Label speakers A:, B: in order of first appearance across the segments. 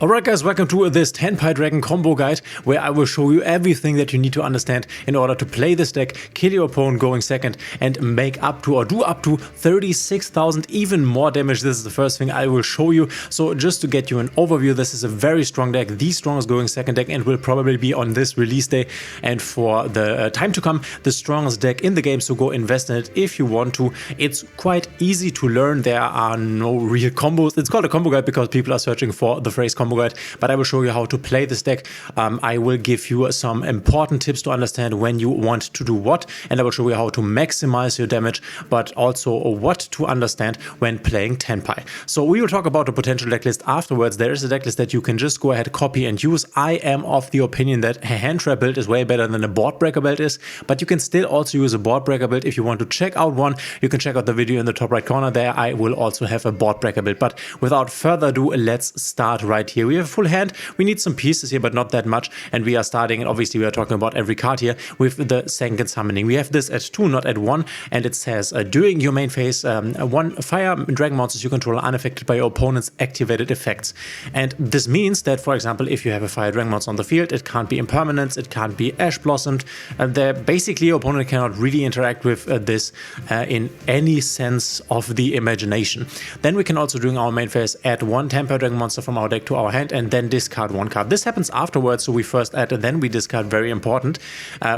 A: Alright guys, welcome to this TENPAI Dragon combo guide where I will show you everything that you need to understand in order to play this deck, kill your opponent going second and make up to or do up to 36,000 even more damage. This is the first thing I will show you. So just to get you an overview, this is a very strong deck, the strongest going second deck, and will probably be on this release day and for the time to come the strongest deck in the game, so go invest in it if you want to. It's quite easy to learn, there are no real combos. It's called a combo guide because people are searching for the phrase combo guide, but I will show you how to play this deck. I will give you some important tips to understand when you want to do what, and I will show you how to maximize your damage, but also what to understand when playing TENPAI. So we will talk about the potential decklist afterwards. There is a decklist that you can just go ahead, copy and use. I am of the opinion that a hand trap build is way better than a board breaker build is, but you can still also use a board breaker build. If you want to check out one, you can check out the video in the top right corner there. I will also have a board breaker build, but without further ado, let's start right here. We have a full hand, we need some pieces here, but not that much, and we are starting, and obviously we are talking about every card here, with the Sengen Summoning. We have this at 2, not at 1, and it says during your main phase, 1 fire dragon monsters you control are unaffected by your opponent's activated effects. And this means that, for example, if you have a fire dragon monster on the field, it can't be impermanence, it can't be ash blossomed, basically your opponent cannot really interact with this in any sense of the imagination. Then we can also, during our main phase, add 1 TENPAI dragon monster from our deck to our hand and then discard 1 card. This happens afterwards, so we first add and then we discard, very important.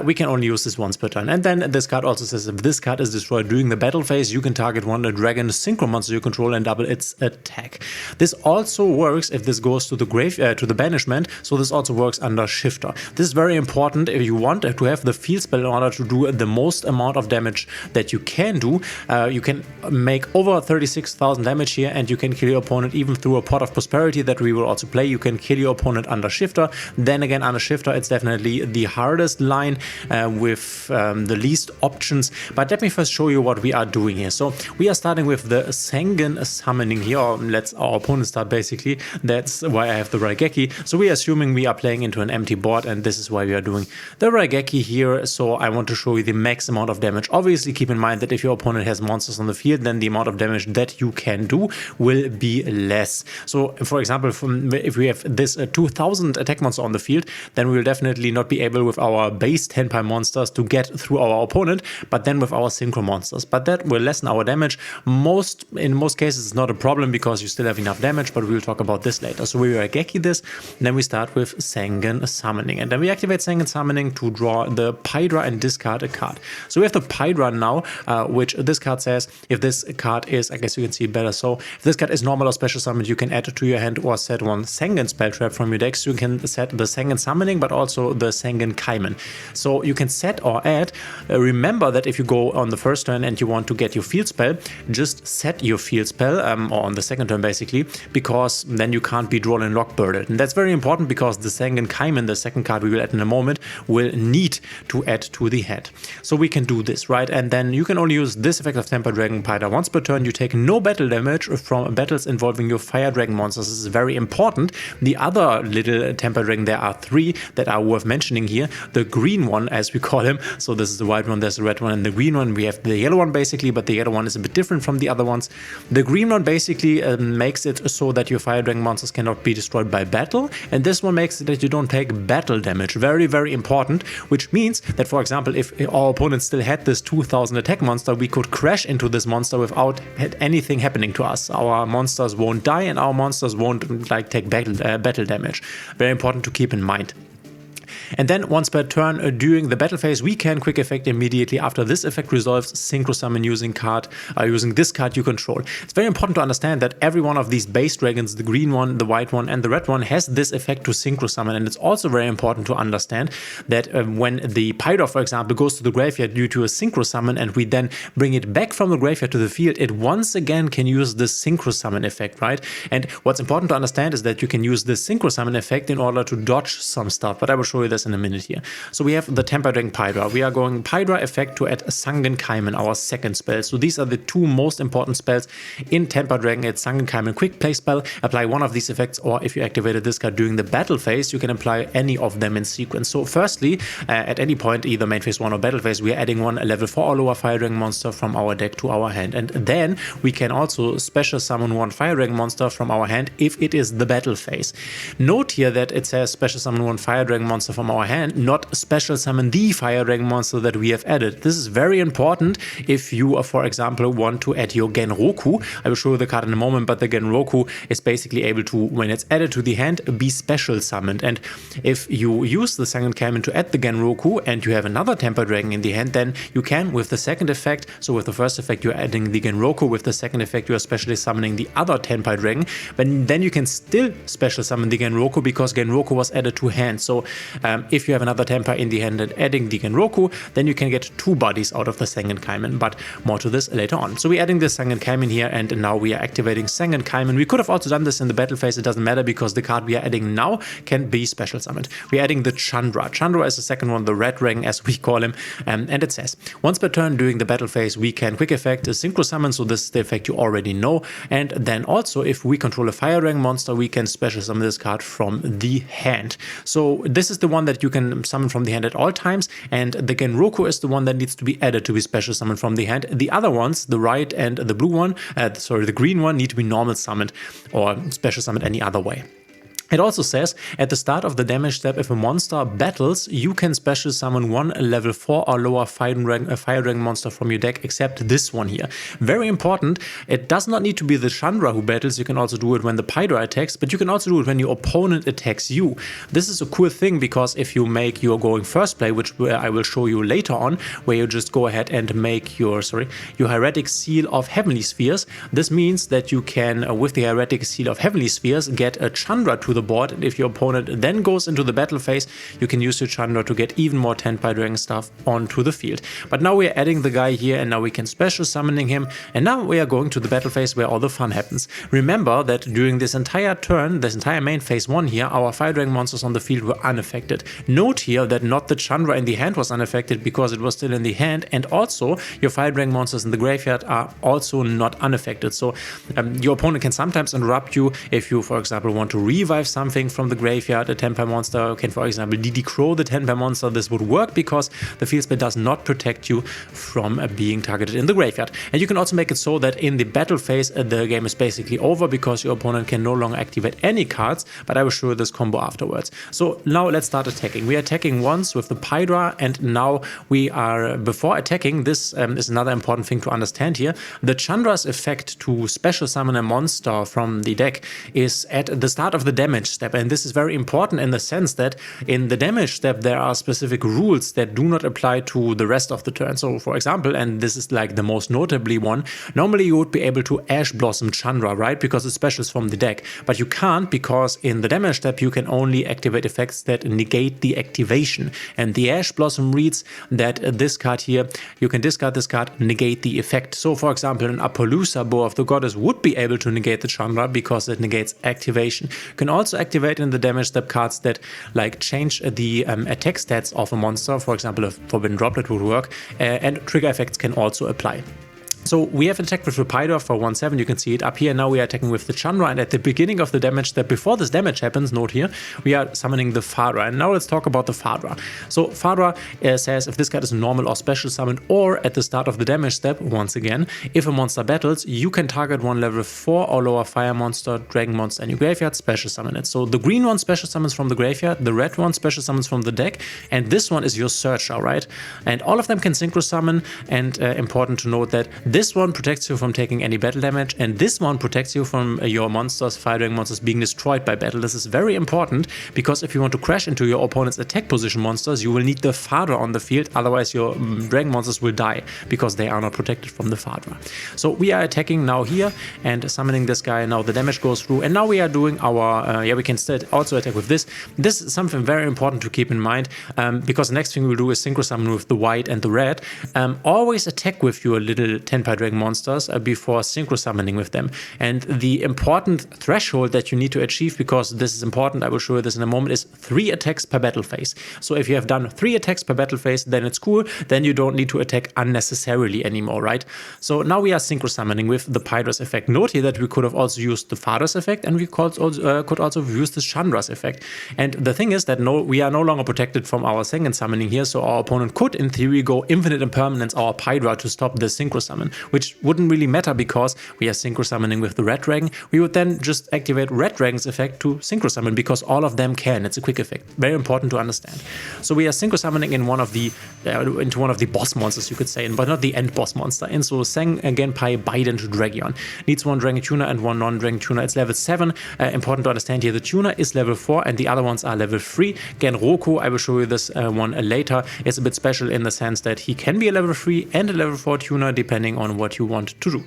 A: We can only use this once per turn. And then this card also says if this card is destroyed during the battle phase, you can target 1 dragon synchro monster you control and double its attack. This also works if this goes to the grave, to the banishment, so this also works under Shifter. This is very important if you want to have the field spell in order to do the most amount of damage that you can do. You can make over 36,000 damage here, and you can kill your opponent even through a Pot of Prosperity that we will also play. You can kill your opponent under Shifter. Then again, under Shifter, it's definitely the hardest line with the least options. But let me first show you what we are doing here. So we are starting with the Sengen Summoning here, or let's our opponent start basically. That's why I have the Raigeki. So we are assuming we are playing into an empty board, and this is why we are doing the Raigeki here. So I want to show you the max amount of damage. Obviously, keep in mind that if your opponent has monsters on the field, then the amount of damage that you can do will be less. So for example, if we have this 2000 attack monster on the field, then we will definitely not be able with our base TENPAI monsters to get through our opponent, but then with our synchro monsters. But that will lessen our damage. In most cases, it's not a problem because you still have enough damage, but we will talk about this later. So we Raigeki this, then we start with Sengen Summoning, and then we activate Sengen Summoning to draw the Pydra and discard a card. So we have the Pydra now, which this card says if this card is, I guess you can see it better, so if this card is normal or special summoned, you can add it to your hand or set 1 Sengen spell trap from your deck. So you can set the Sengen Summoning, but also the Sengen Kaimen. So you can set or add. Remember that if you go on the first turn and you want to get your field spell, just set your field spell, or on the second turn basically, because then you can't be drawn and lock birded. And that's very important because the Sengen Kaimen, the second card we will add in a moment, will need to add to the hand. So we can do this, right? And then you can only use this effect of TENPAI Dragon Pydra once per turn. You take no battle damage from battles involving your fire dragon monsters. This is very important. The other little TENPAI Dragon, there are 3 that are worth mentioning here. The green one, as we call him, so this is the white one, there's the red one, and the green one. We have the yellow one basically, but the yellow one is a bit different from the other ones. The green one basically makes it so that your fire dragon monsters cannot be destroyed by battle, and this one makes it that you don't take battle damage. Very, very important, which means that, for example, if our opponent still had this 2000 attack monster, we could crash into this monster without anything happening to us. Our monsters won't die, and our monsters won't take battle damage. Very important to keep in mind. And then once per turn during the battle phase, we can quick effect immediately after this effect resolves synchro summon using this card you control. It's very important to understand that every one of these base dragons, the green one, the white one, and the red one, has this effect to synchro summon. And it's also very important to understand that when the Pydra, for example, goes to the graveyard due to a synchro summon, and we then bring it back from the graveyard to the field, it once again can use the synchro summon effect, right? And what's important to understand is that you can use the synchro summon effect in order to dodge some stuff, but I will show you this this in a minute here. So we have the TENPAI Dragon Pydra. We are going Pydra effect to add Sangen Kaimen, our second spell. So these are the two most important spells in TENPAI Dragon. It's Sangen Kaimen quick play spell. Apply one of these effects, or if you activated this card during the battle phase, you can apply any of them in sequence. So firstly, at any point, either main phase 1 or battle phase, we are adding one level 4 or lower Fire Dragon monster from our deck to our hand. And then we can also special summon one Fire Dragon monster from our hand if it is the battle phase. Note here that it says special summon one Fire Dragon monster from our hand, not special summon the Fire Dragon monster that we have added. This is very important if you, for example, want to add your Genroku. I will show you the card in a moment, but the Genroku is basically able to, when it's added to the hand, be special summoned. And if you use the Sangen Kaimen to add the Genroku and you have another TENPAI Dragon in the hand, then you can, with the second effect, so with the first effect you're adding the Genroku, with the second effect you are specially summoning the other TENPAI Dragon, but then you can still special summon the Genroku because Genroku was added to hand. So if you have another TENPAI in the hand and adding the Genroku, then you can get two bodies out of the Sangen Kaimen, but more to this later on. So we're adding the Sangen Kaimen here, and now we are activating Sangen Kaimen. We could have also done this in the battle phase, it doesn't matter because the card we are adding now can be special summoned. We're adding the Chandra. Chandra is the second one, the red dragon as we call him, and it says, once per turn during the battle phase, we can quick effect a Synchro summon, so this is the effect you already know, and then also if we control a Fire Dragon monster, we can special summon this card from the hand. So this is the one that you can summon from the hand at all times, and the Genroku is the one that needs to be added to be special summoned from the hand. The other ones, the right and the blue one, the green one, need to be normal summoned or special summoned any other way. It also says, at the start of the damage step, if a monster battles, you can special summon one level 4 or lower Fire Dragon monster from your deck, except this one here. Very important, it does not need to be the Chandra who battles, you can also do it when the Pydra attacks, but you can also do it when your opponent attacks you. This is a cool thing, because if you make your going first play, which I will show you later on, where you just go ahead and make your Hieratic Seal of Heavenly Spheres, this means that you can, with the Hieratic Seal of Heavenly Spheres, get a Chandra to the board, and if your opponent then goes into the battle phase, you can use your Chandra to get even more TENPAI Dragon stuff onto the field. But now we are adding the guy here, and now we can special summoning him, and now we are going to the battle phase where all the fun happens. Remember that during this entire turn, this entire main phase 1 here, our Fire Dragon monsters on the field were unaffected. Note here that not the Chandra in the hand was unaffected because it was still in the hand, and also your Fire Dragon monsters in the graveyard are also not unaffected. So your opponent can sometimes interrupt you if you, for example, want to revive something from the graveyard. A TENPAI monster can, for example, DD Crow the TENPAI monster. This would work because the field spell does not protect you from being targeted in the graveyard. And you can also make it so that in the battle phase the game is basically over because your opponent can no longer activate any cards, but I will show you this combo afterwards. So now let's start attacking. We are attacking once with the Pydra, and now we are, before attacking, this is another important thing to understand here. The Chandra's effect to special summon a monster from the deck is at the start of the damage step, and this is very important in the sense that in the damage step there are specific rules that do not apply to the rest of the turn. So for example, and this is like the most notably one, normally you would be able to Ash Blossom Chandra, right, because it specials from the deck, but you can't because in the damage step you can only activate effects that negate the activation, and the Ash Blossom reads that this card here, you can discard this card, negate the effect. So for example, an Apollousa, Bow of the Goddess, would be able to negate the Chandra because it negates activation. You can also activate in the damage step cards that like change the attack stats of a monster. For example, a Forbidden Droplet would work, and trigger effects can also apply. So we have attacked with the Pydra for 1/7, you can see it up here. Now we are attacking with the Chandra, and at the beginning of the damage step, before this damage happens, note here, we are summoning the Fadra. And now let's talk about the Fadra. So Fadra says if this card is normal or special summoned, or at the start of the damage step, once again, if a monster battles, you can target one level 4 or lower fire monster, dragon monster in your graveyard, special summon it. So the green one special summons from the graveyard, the red one special summons from the deck, and this one is your searcher, right? And all of them can synchro summon, and important to note that this one protects you from taking any battle damage, and this one protects you from your monsters, Fire Dragon monsters, being destroyed by battle. This is very important because if you want to crash into your opponent's attack position monsters, you will need the Fadra on the field, otherwise your Dragon monsters will die because they are not protected from the Fadra. So we are attacking now here and summoning this guy. Now the damage goes through, and now we are doing our, we can still also attack with this. This is something very important to keep in mind because the next thing we'll do is synchro summon with the white and the red. Always attack with your little 10 TENPAI Dragon monsters before synchro summoning with them. And the important threshold that you need to achieve, because this is important, I will show you this in a moment, is 3 attacks per battle phase. So if you have done 3 attacks per battle phase, then it's cool. Then you don't need to attack unnecessarily anymore, right? So now we are synchro summoning with the Pydra's effect. Note here that we could have also used the Father's effect, and we could also use the Chandra's effect. And the thing is that we are no longer protected from our second summoning here, so our opponent could, in theory, go infinite impermanence our Pydra to stop the synchro summon, which wouldn't really matter because we are synchro summoning with the Red Dragon. We would then just activate Red Dragon's effect to synchro summon because all of them can. It's a quick effect. Very important to understand. So we are synchro summoning in into one of the boss monsters, you could say, but not the end boss monster. And so Genpai Biden to Dragon. Needs 1 Dragon Tuner and 1 non-Dragon Tuner. It's level 7. Important to understand here, the Tuner is level 4 and the other ones are level 3. Gen Roku, I will show you this one later, is a bit special in the sense that he can be a level 3 and a level 4 tuner depending on what you want to do.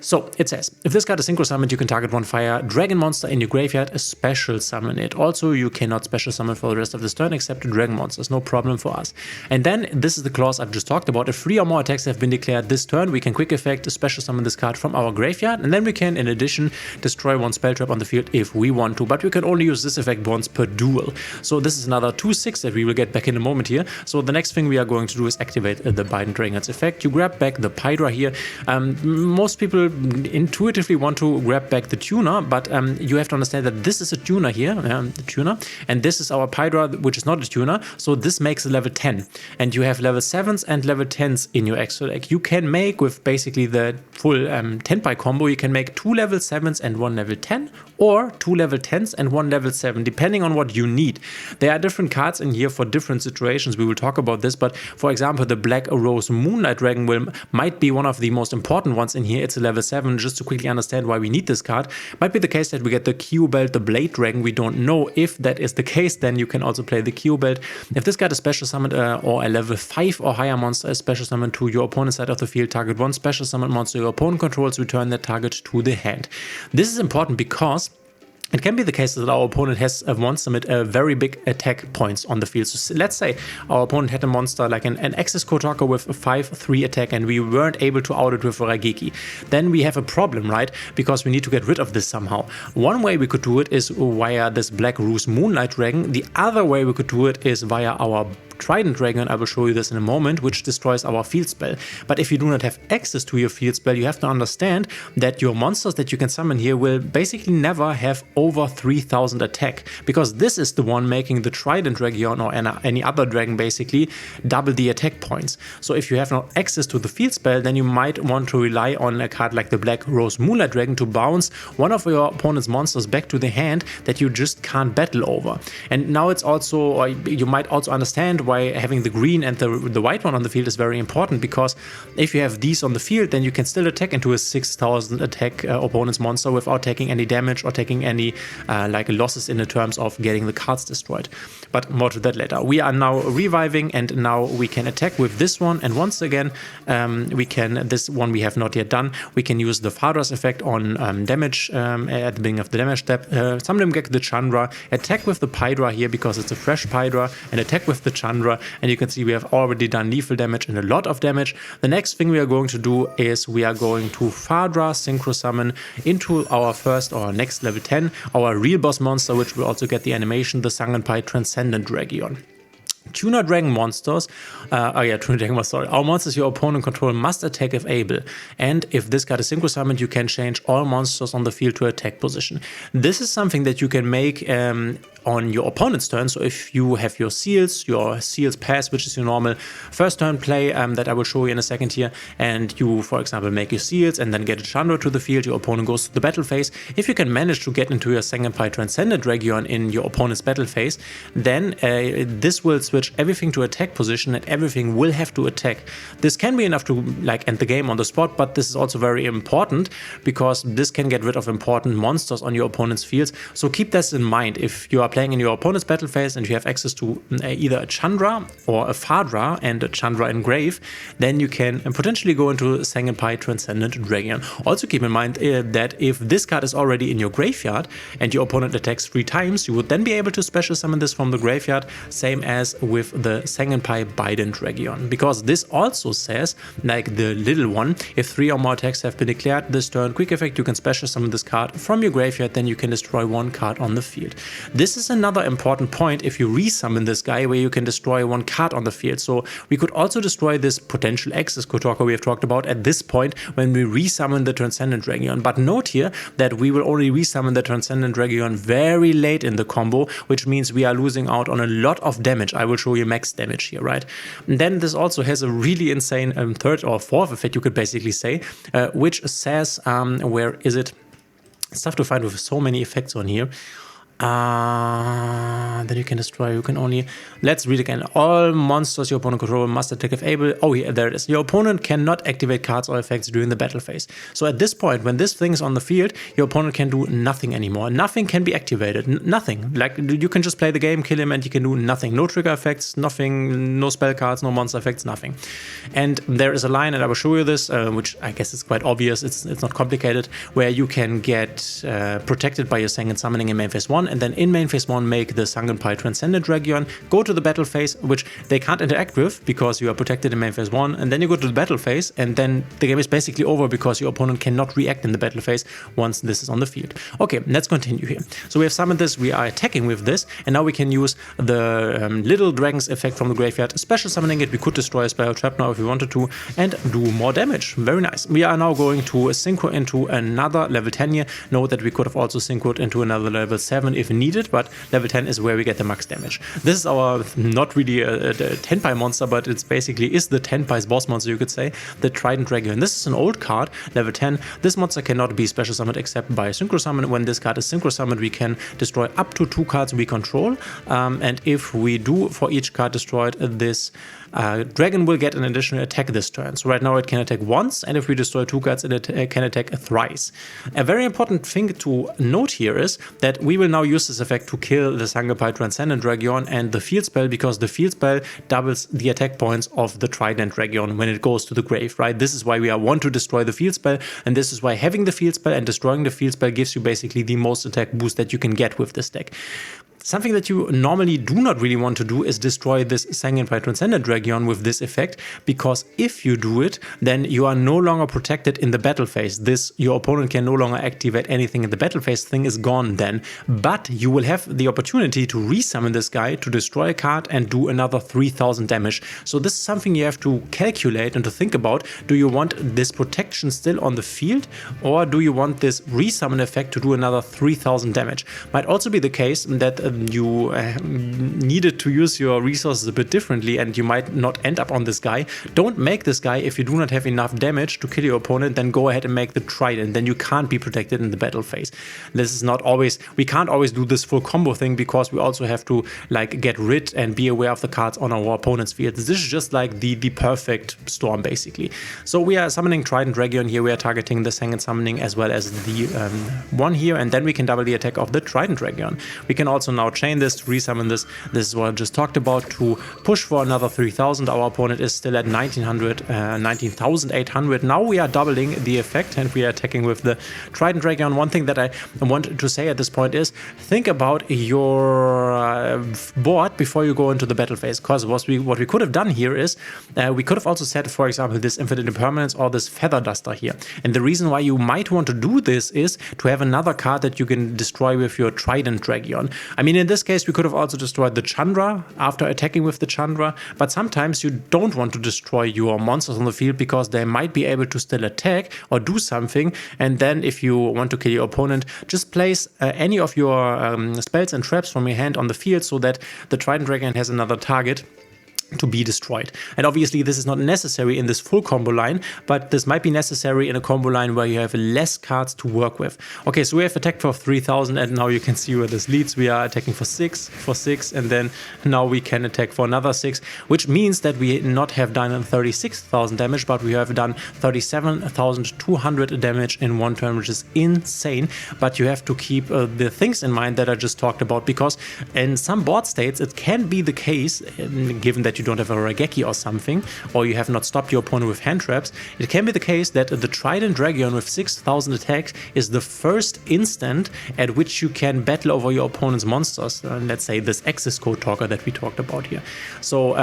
A: So it says, if this card is synchro summoned, you can target 1 fire dragon monster in your graveyard, special summon it. Also, you cannot special summon for the rest of this turn except dragon monsters, no problem for us. And then this is the clause I've just talked about. If 3 or more attacks have been declared this turn, we can quick effect special summon this card from our graveyard, and then we can, in addition, destroy 1 spell trap on the field if we want to. But we can only use this effect once per duel. So this is another 2/6 that we will get back in a moment here. So the next thing we are going to do is activate the Biden Dragon's effect. You grab back the Pydra here. Most people intuitively want to grab back the tuner, but you have to understand that this is a tuner here, the tuner, and this is our Pydra, which is not a tuner, so this makes a level 10, and you have level 7s and level 10s in your extra deck. You can make, with basically the full TENPAI combo, you can make 2 level 7s and 1 level 10, or 2 level 10s and 1 level 7, depending on what you need. There are different cards in here for different situations. We will talk about this, but for example, the Black Rose Moonlight Dragon might be one of the most important ones in here. It's a level 7, just to quickly understand why we need this card. Might be the case that we get the Q Belt, the Blade Dragon. We don't know. If that is the case, then you can also play the Q Belt. If this card is special summoned or a level 5 or higher monster is special summoned to your opponent's side of the field, target 1 special summoned monster your opponent controls, return that target to the hand. This is important because it can be the case that our opponent has a monster with very big attack points on the field. So let's say our opponent had a monster like an Axis Kotaka with a 5/3 attack and we weren't able to out it with a Raigeki. Then we have a problem, right? Because we need to get rid of this somehow. One way we could do it is via this Black Rose Moonlight Dragon. The other way we could do it is via our Trident Dragon, I will show you this in a moment, which destroys our field spell. But if you do not have access to your field spell, you have to understand that your monsters that you can summon here will basically never have over 3000 attack, because this is the one making the Trident Dragon or any other dragon basically double the attack points. So if you have no access to the field spell, then you might want to rely on a card like the Black Rose Moonlight Dragon to bounce one of your opponent's monsters back to the hand that you just can't battle over. And now it's also, or you might also understand why having the green and the white one on the field is very important, because if you have these on the field, then you can still attack into a 6000 attack opponent's monster without taking any damage or taking any like losses in the terms of getting the cards destroyed. But more to that later. We are now reviving, and now we can attack with this one, and once again this one we have not yet done. We can use the Father's effect on damage at the beginning of the damage step. Summon them, get the Chandra, attack with the Pydra here because it's a fresh Pydra, and attack with the Chandra. And you can see we have already done lethal damage and a lot of damage. The next thing we are going to do is we are going to Fadra synchro summon into our first or next level 10, our real boss monster, which will also get the animation, the Genpai Transcendent Dragon. Tuner Dragon monsters, our monsters your opponent control must attack if able, and if this card is synchro summoned, you can change all monsters on the field to attack position. This is something that you can make on your opponent's turn. So if you have your seals pass, which is your normal first turn play that I will show you in a second here, and you, for example, make your seals and then get a Chandra to the field, your opponent goes to the battle phase. If you can manage to get into your Genpai Transcendent Dragon in your opponent's battle phase, then this will switch everything to attack position and everything will have to attack. This can be enough to like end the game on the spot, but this is also very important because this can get rid of important monsters on your opponent's fields. So keep this in mind if you are playing in your opponent's battle phase and you have access to either a Chandra or a Fadra and a Chandra Engrave, then you can potentially go into TENPAI Transcendent Dragon. Also keep in mind that if this card is already in your graveyard and your opponent attacks 3 times, you would then be able to special summon this from the graveyard, same as with the TENPAI Biden Dragon. Because this also says, like the little one, if 3 or more attacks have been declared this turn, quick effect, you can special summon this card from your graveyard, then you can destroy 1 card on the field. This is another important point if you resummon this guy, where you can destroy 1 card on the field. So we could also destroy this potential Axis Kotorka we have talked about at this point when we resummon the Transcendent Dragon. But note here that we will only resummon the Transcendent Dragon very late in the combo, which means we are losing out on a lot of damage. I will show you max damage here, right? And then this also has a really insane third or fourth effect, you could basically say, which says, where is it? It's tough to find with so many effects on here. Then you can destroy, you can only, let's read again. All monsters your opponent controls must attack if able. Oh yeah, there it is. Your opponent cannot activate cards or effects during the battle phase. So at this point, when this thing is on the field, your opponent can do nothing anymore. Nothing can be activated. Nothing. Like, you can just play the game, kill him, and you can do nothing. No trigger effects, nothing, no spell cards, no monster effects, nothing. And there is a line, and I will show you this, which I guess is quite obvious. It's not complicated, where you can get protected by your second summoning in main phase 1. And then in main phase 1 make the TENPAI Transcendent Dragon, go to the battle phase, which they can't interact with because you are protected in main phase 1, and then you go to the battle phase, and then the game is basically over because your opponent cannot react in the battle phase once this is on the field. Okay, let's continue here. So we have summoned this, we are attacking with this, and now we can use the little dragon's effect from the graveyard, special summoning it. We could destroy a spell trap now if we wanted to, and do more damage. Very nice. We are now going to synchro into another level 10 here. Note that we could have also synchroed into another level 7 if needed, but level 10 is where we get the max damage. This is our, not really a TENPAI monster, but it's basically is the TENPAI's boss monster, you could say, the Trident Dragon. This is an old card, level 10. This monster cannot be special summoned except by synchro summon. When this card is synchro summoned, we can destroy up to 2 cards we control, and if we do for each card destroyed, this dragon will get an additional attack this turn. So right now it can attack once, and if we destroy 2 cards, it can attack thrice. A very important thing to note here is that we will now use this effect to kill the TENPAI Transcendent Dragon and the field spell, because the field spell doubles the attack points of the Trident Dragon when it goes to the grave, right? This is why we want to destroy the field spell, and this is why having the field spell and destroying the field spell gives you basically the most attack boost that you can get with this deck. Something that you normally do not really want to do is destroy this TENPAI Transcendent Dragon with this effect, because if you do it, then you are no longer protected in the battle phase. Your opponent can no longer activate anything in the battle phase. Thing is gone then, but you will have the opportunity to resummon this guy to destroy a card and do another 3000 damage. So this is something you have to calculate and to think about. Do you want this protection still on the field, or do you want this resummon effect to do another 3000 damage? Might also be the case that you needed to use your resources a bit differently, and you might not end up on this guy. Don't make this guy if you do not have enough damage to kill your opponent. Then go ahead and make the Trident. Then you can't be protected in the battle phase. This is not always, we can't always do this full combo thing, because we also have to like get rid and be aware of the cards on our opponent's field. This is just like the perfect storm basically. So we are summoning Trident Dragon here. We are targeting the second summoning as well as the one here, and then we can double the attack of the Trident Dragon. We can also now chain this to resummon this. This is what I just talked about, to push for another 3000. Our opponent is still at 19,800. Now we are doubling the effect and we are attacking with the Trident Dragon. One thing that I want to say at this point is think about your board before you go into the battle phase, because what we could have done here is we could have also set, for example, this Infinite Impermanence or this Feather Duster here. And the reason why you might want to do this is to have another card that you can destroy with your Trident Dragon. I mean, in this case, we could have also destroyed the Chandra after attacking with the Chandra, but sometimes you don't want to destroy your monsters on the field because they might be able to still attack or do something. And then if you want to kill your opponent, just place any of your spells and traps from your hand on the field so that the Trident Dragon has another target. to be destroyed. And obviously this is not necessary in this full combo line, but this might be necessary in a combo line where you have less cards to work with. Okay, so we have attacked for 3000 and now you can see where this leads. We are attacking for 6, and then now we can attack for another 6, which means that we not have done 36,000 damage, but we have done 37,200 damage in one turn, which is insane. But you have to keep the things in mind that I just talked about, because in some board states it can be the case, given that you don't have a Raigeki or something, or you have not stopped your opponent with hand traps, it can be the case that the Trident Dragon with 6,000 attacks is the first instant at which you can battle over your opponent's monsters. Let's say this Axis Code Talker that we talked about here. So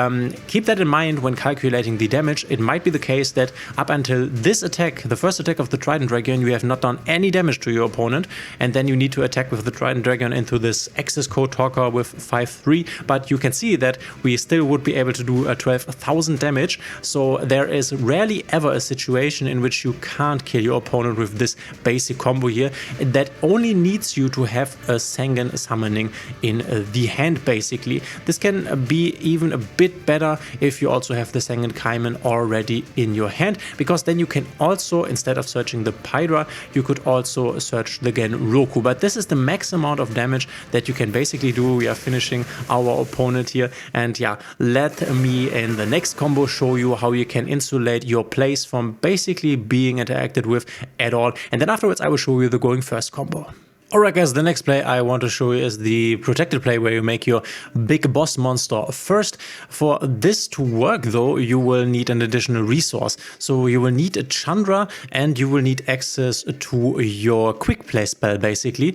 A: keep that in mind when calculating the damage. It might be the case that up until this attack, the first attack of the Trident Dragon, you have not done any damage to your opponent, and then you need to attack with the Trident Dragon into this Axis Code Talker with 5/3, but you can see that we still would be able to do 12,000 damage. So there is rarely ever a situation in which you can't kill your opponent with this basic combo here. That only needs you to have a Sengen summoning in the hand, basically. This can be even a bit better if you also have the Sengen Kaimen already in your hand, because then you can also, instead of searching the Hydra, you could also search the Genroku. But this is the max amount of damage that you can basically do. We are finishing our opponent here, and yeah, let me in the next combo show you how you can insulate your plays from basically being interacted with at all, and then afterwards I will show you the going first combo. Alright guys, the next play I want to show you is the protected play, where you make your big boss monster first. For this to work though, you will need an additional resource. So you will need a Chandra and you will need access to your quick play spell, basically.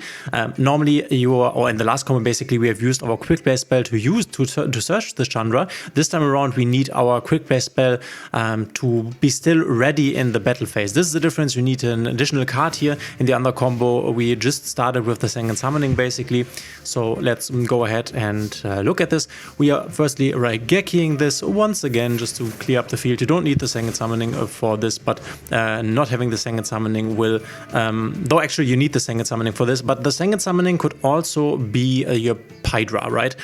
A: Normally or in the last combo basically, we have used our quick play spell to search the Chandra. This time around we need our quick play spell to be still ready in the battle phase. This is the difference. You need an additional card here. In the other combo we just started with the Sengen summoning, basically. So let's go ahead and look at this. We are firstly Raigekiing this once again just to clear up the field. You don't need the Sengen summoning for this, but not having the Sengen summoning will, though actually you need the Sengen summoning for this, but the Sengen summoning could also be your Hydra, right?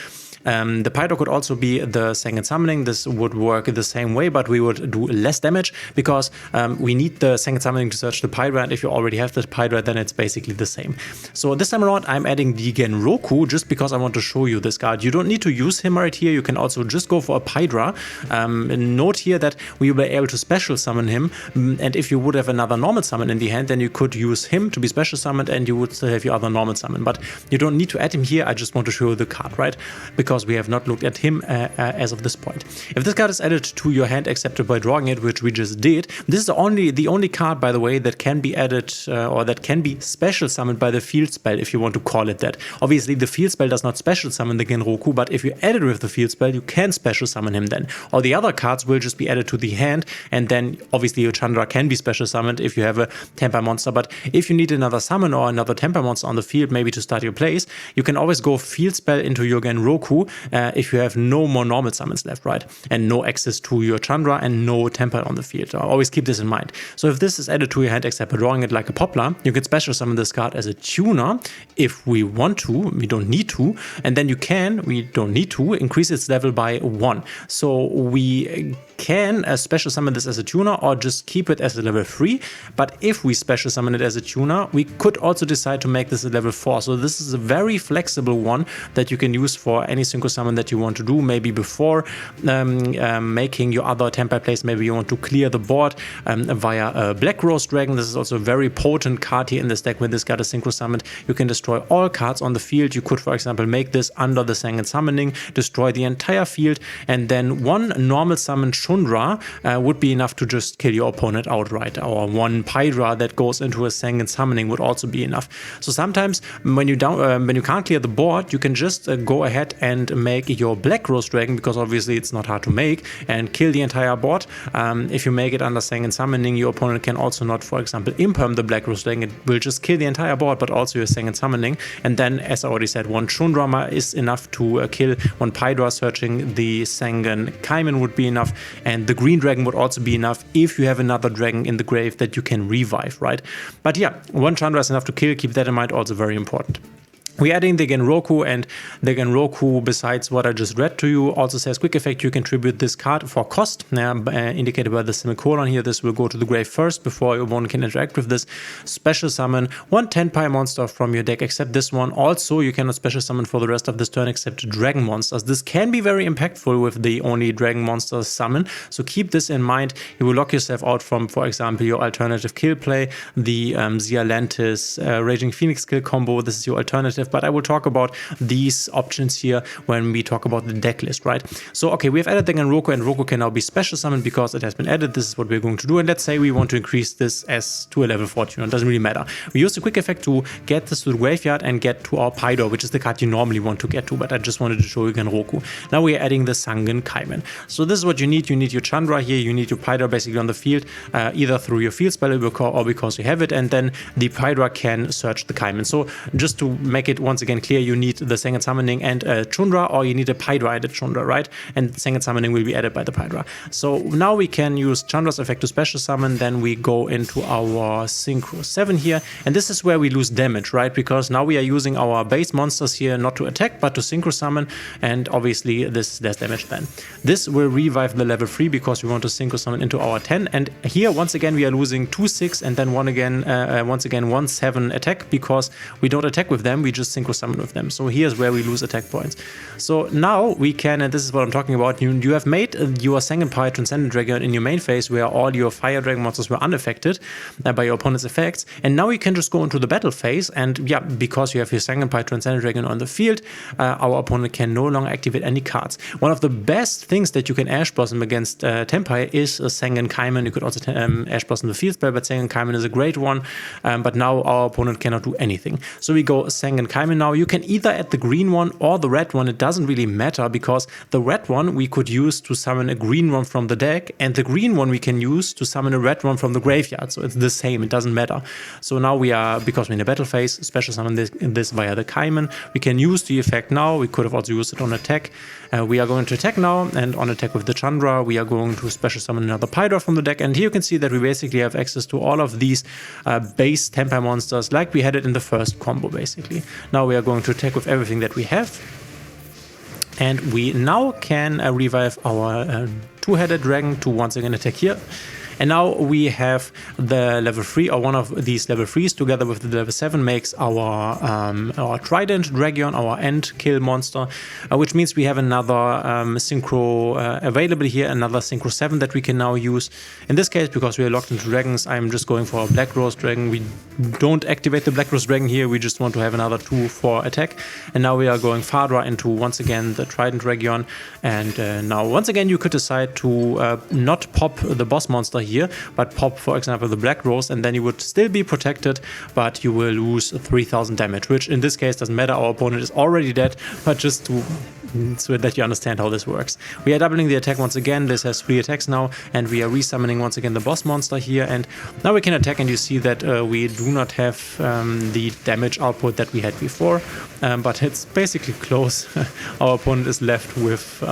A: The Pyro could also be the Sengen summoning. This would work the same way, but we would do less damage because we need the Sengen summoning to search the Pyro, and if you already have the Pyro, then it's basically the same. So this time around I'm adding the Genroku just because I want to show you this card. You don't need to use him right here. You can also just go for a Hydra. Note here that we will be able to special summon him, and if you would have another normal summon in the hand, then you could use him to be special summoned and you would still have your other normal summon. But you don't need to add him here. I just want to show you the card, right? Because we have not looked at him as of this point. If this card is added to your hand except by drawing it, which we just did, this is the only card, by the way, that can be added or that can be special summoned by the field spell, if you want to call it that. Obviously the field spell does not special summon the Genroku, but if you add it with the field spell, you can special summon him then. All the other cards will just be added to the hand, and then obviously your Chandra can be special summoned if you have a TENPAI monster. But if you need another summon or another TENPAI monster on the field, maybe to start your plays, you can always go field spell into your Genroku if you have no more normal summons left, right? And no access to your Chandra and no TENPAI on the field. Always keep this in mind. So if this is added to your hand except by drawing it like a Poplar, you can special summon this card as a tuner if we want to. We don't need to. And then we don't need to, increase its level by 1. So we can special summon this as a tuner or just keep it as a level 3. But if we special summon it as a tuner, we could also decide to make this a level 4. So this is a very flexible one that you can use for any synchro summon that you want to do. Maybe before making your other TENPAI plays, maybe you want to clear the board via a Black Rose Dragon. This is also a very potent card here in this deck. When this card is synchro summoned, you can destroy all cards on the field. You could, for example, make this under the Sengen summoning, destroy the entire field, and then one normal summon Chandra would be enough to just kill your opponent outright. Or one Hydra that goes into a Sengen summoning would also be enough. So sometimes when you can't clear the board, you can just go ahead and make your Black Rose Dragon, because obviously it's not hard to make, and kill the entire board. If you make it under Sengen summoning, your opponent can also not, for example, imperm the Black Rose Dragon. It will just kill the entire board, but also your Sengen summoning. And then, as I already said, one Chandra is enough to kill. One Hydra searching the Sengen Kaimen would be enough, and the Green Dragon would also be enough if you have another dragon in the grave that you can revive, right? But yeah, one Chandra is enough to kill. Keep that in mind, also very important. We're adding the Genroku, and the Genroku, besides what I just read to you, also says quick effect, you can tribute this card for cost, indicated by the semicolon here. This will go to the grave first before your opponent can interact with this. Special summon one TENPAI monster from your deck except this one. Also, you cannot special summon for the rest of this turn except dragon monsters. This can be very impactful with the only dragon monsters summon, so keep this in mind. You will lock yourself out from, for example, your alternative kill play, the Zialantis Raging Phoenix kill combo. This is your alternative. But I will talk about these options here when we talk about the deck list, right? So, okay, we have added the Genroku, and Roku can now be special summoned because it has been added. This is what we're going to do. And let's say we want to increase this as to a level 14. It doesn't really matter. We use the quick effect to get this to the graveyard and get to our Paidor, which is the card you normally want to get to. But I just wanted to show you Genroku. Now we are adding the Sangen Kaimen. So this is what you need. You need your Chandra here. You need your Paidor basically on the field, either through your field spell or because you have it. And then the Paidor can search the Kaimen. So just to make it once again clear, you need the Sangen Summoning and a Chundra, or you need a Paidor added Chundra, right? And Sangen Summoning will be added by the Paidor. So now we can use Chandra's effect to special summon. Then we go into our Synchro 7 here, and this is where we lose damage, right? Because now we are using our base monsters here not to attack but to Synchro summon, and obviously there's damage then. This will revive the level 3 because we want to Synchro summon into our 10, and here once again we are losing 2/6 and then once again 1/7 attack because we don't attack with them, we just Synchro summon with them. So here's where we lose attack points. So now we can, and this is what I'm talking about, you have made your Sangenpai Transcendent Dragon in your main phase where all your Fire Dragon monsters were unaffected by your opponent's effects, and now you can just go into the battle phase, and yeah, because you have your Sangenpai Transcendent Dragon on the field, our opponent can no longer activate any cards. One of the best things that you can Ash Blossom against TENPAI is Sangen Kaimen. You could also Ash Blossom the field spell, but Sangen Kaimen is a great one, but now our opponent cannot do anything. So we go Sangen Kaimen now. You can either add the green one or the red one. It doesn't really matter because the red one we could use to summon a green one from the deck, and the green one we can use to summon a red one from the graveyard. So it's the same, it doesn't matter. So now we are, because we're in the battle phase, special summon this via the Kaimen. We can use the effect now. We could have also used it on attack. We are going to attack now, and on attack with the Chandra, we are going to special summon another Paidor from the deck. And here you can see that we basically have access to all of these base TENPAI monsters like we had it in the first combo, basically. Now we are going to attack with everything that we have. And we now can revive our two-headed dragon to once again attack here. And now we have the level 3, or one of these level 3s together with the level 7 makes our Trident Dragon, our end kill monster, which means we have another Synchro available here, another Synchro 7 that we can now use. In this case, because we are locked into dragons, I'm just going for a Black Rose Dragon. We don't activate the Black Rose Dragon here, we just want to have another 2 for attack. And now we are going Fadra into, once again, the Trident Dragon. And now, once again, you could decide to not pop the boss monster here, but pop, for example, the Black Rose, and then you would still be protected, but you will lose 3000 damage, which in this case doesn't matter. Our opponent is already dead, but just so that you understand how this works. We are doubling the attack once again. This has 3 attacks now, and we are resummoning once again the boss monster here, and now we can attack, and you see that we do not have the damage output that we had before, but it's basically close. Our opponent is left with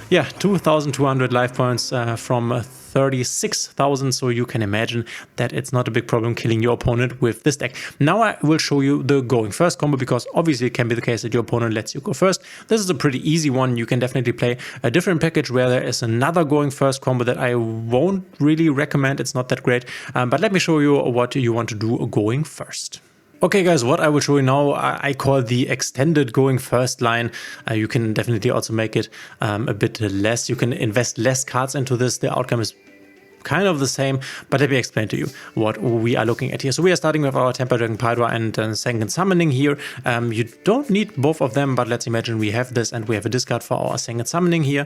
A: 2200 life points from 36,000, so you can imagine that it's not a big problem killing your opponent with this deck. Now I will show you the going first combo, because obviously it can be the case that your opponent lets you go first. This is a pretty easy one. You can definitely play a different package where there is another going first combo that I won't really recommend. It's not that great, but let me show you what you want to do going first. Okay guys, what I will show you now, I call the extended going first line. You can definitely also make it a bit less. You can invest less cards into this. The outcome is kind of the same, but let me explain to you what we are looking at here. So we are starting with our TENPAI Dragon Paidor and Sangen Summoning here. You don't need both of them, but let's imagine we have this and we have a discard for our Sangen Summoning here.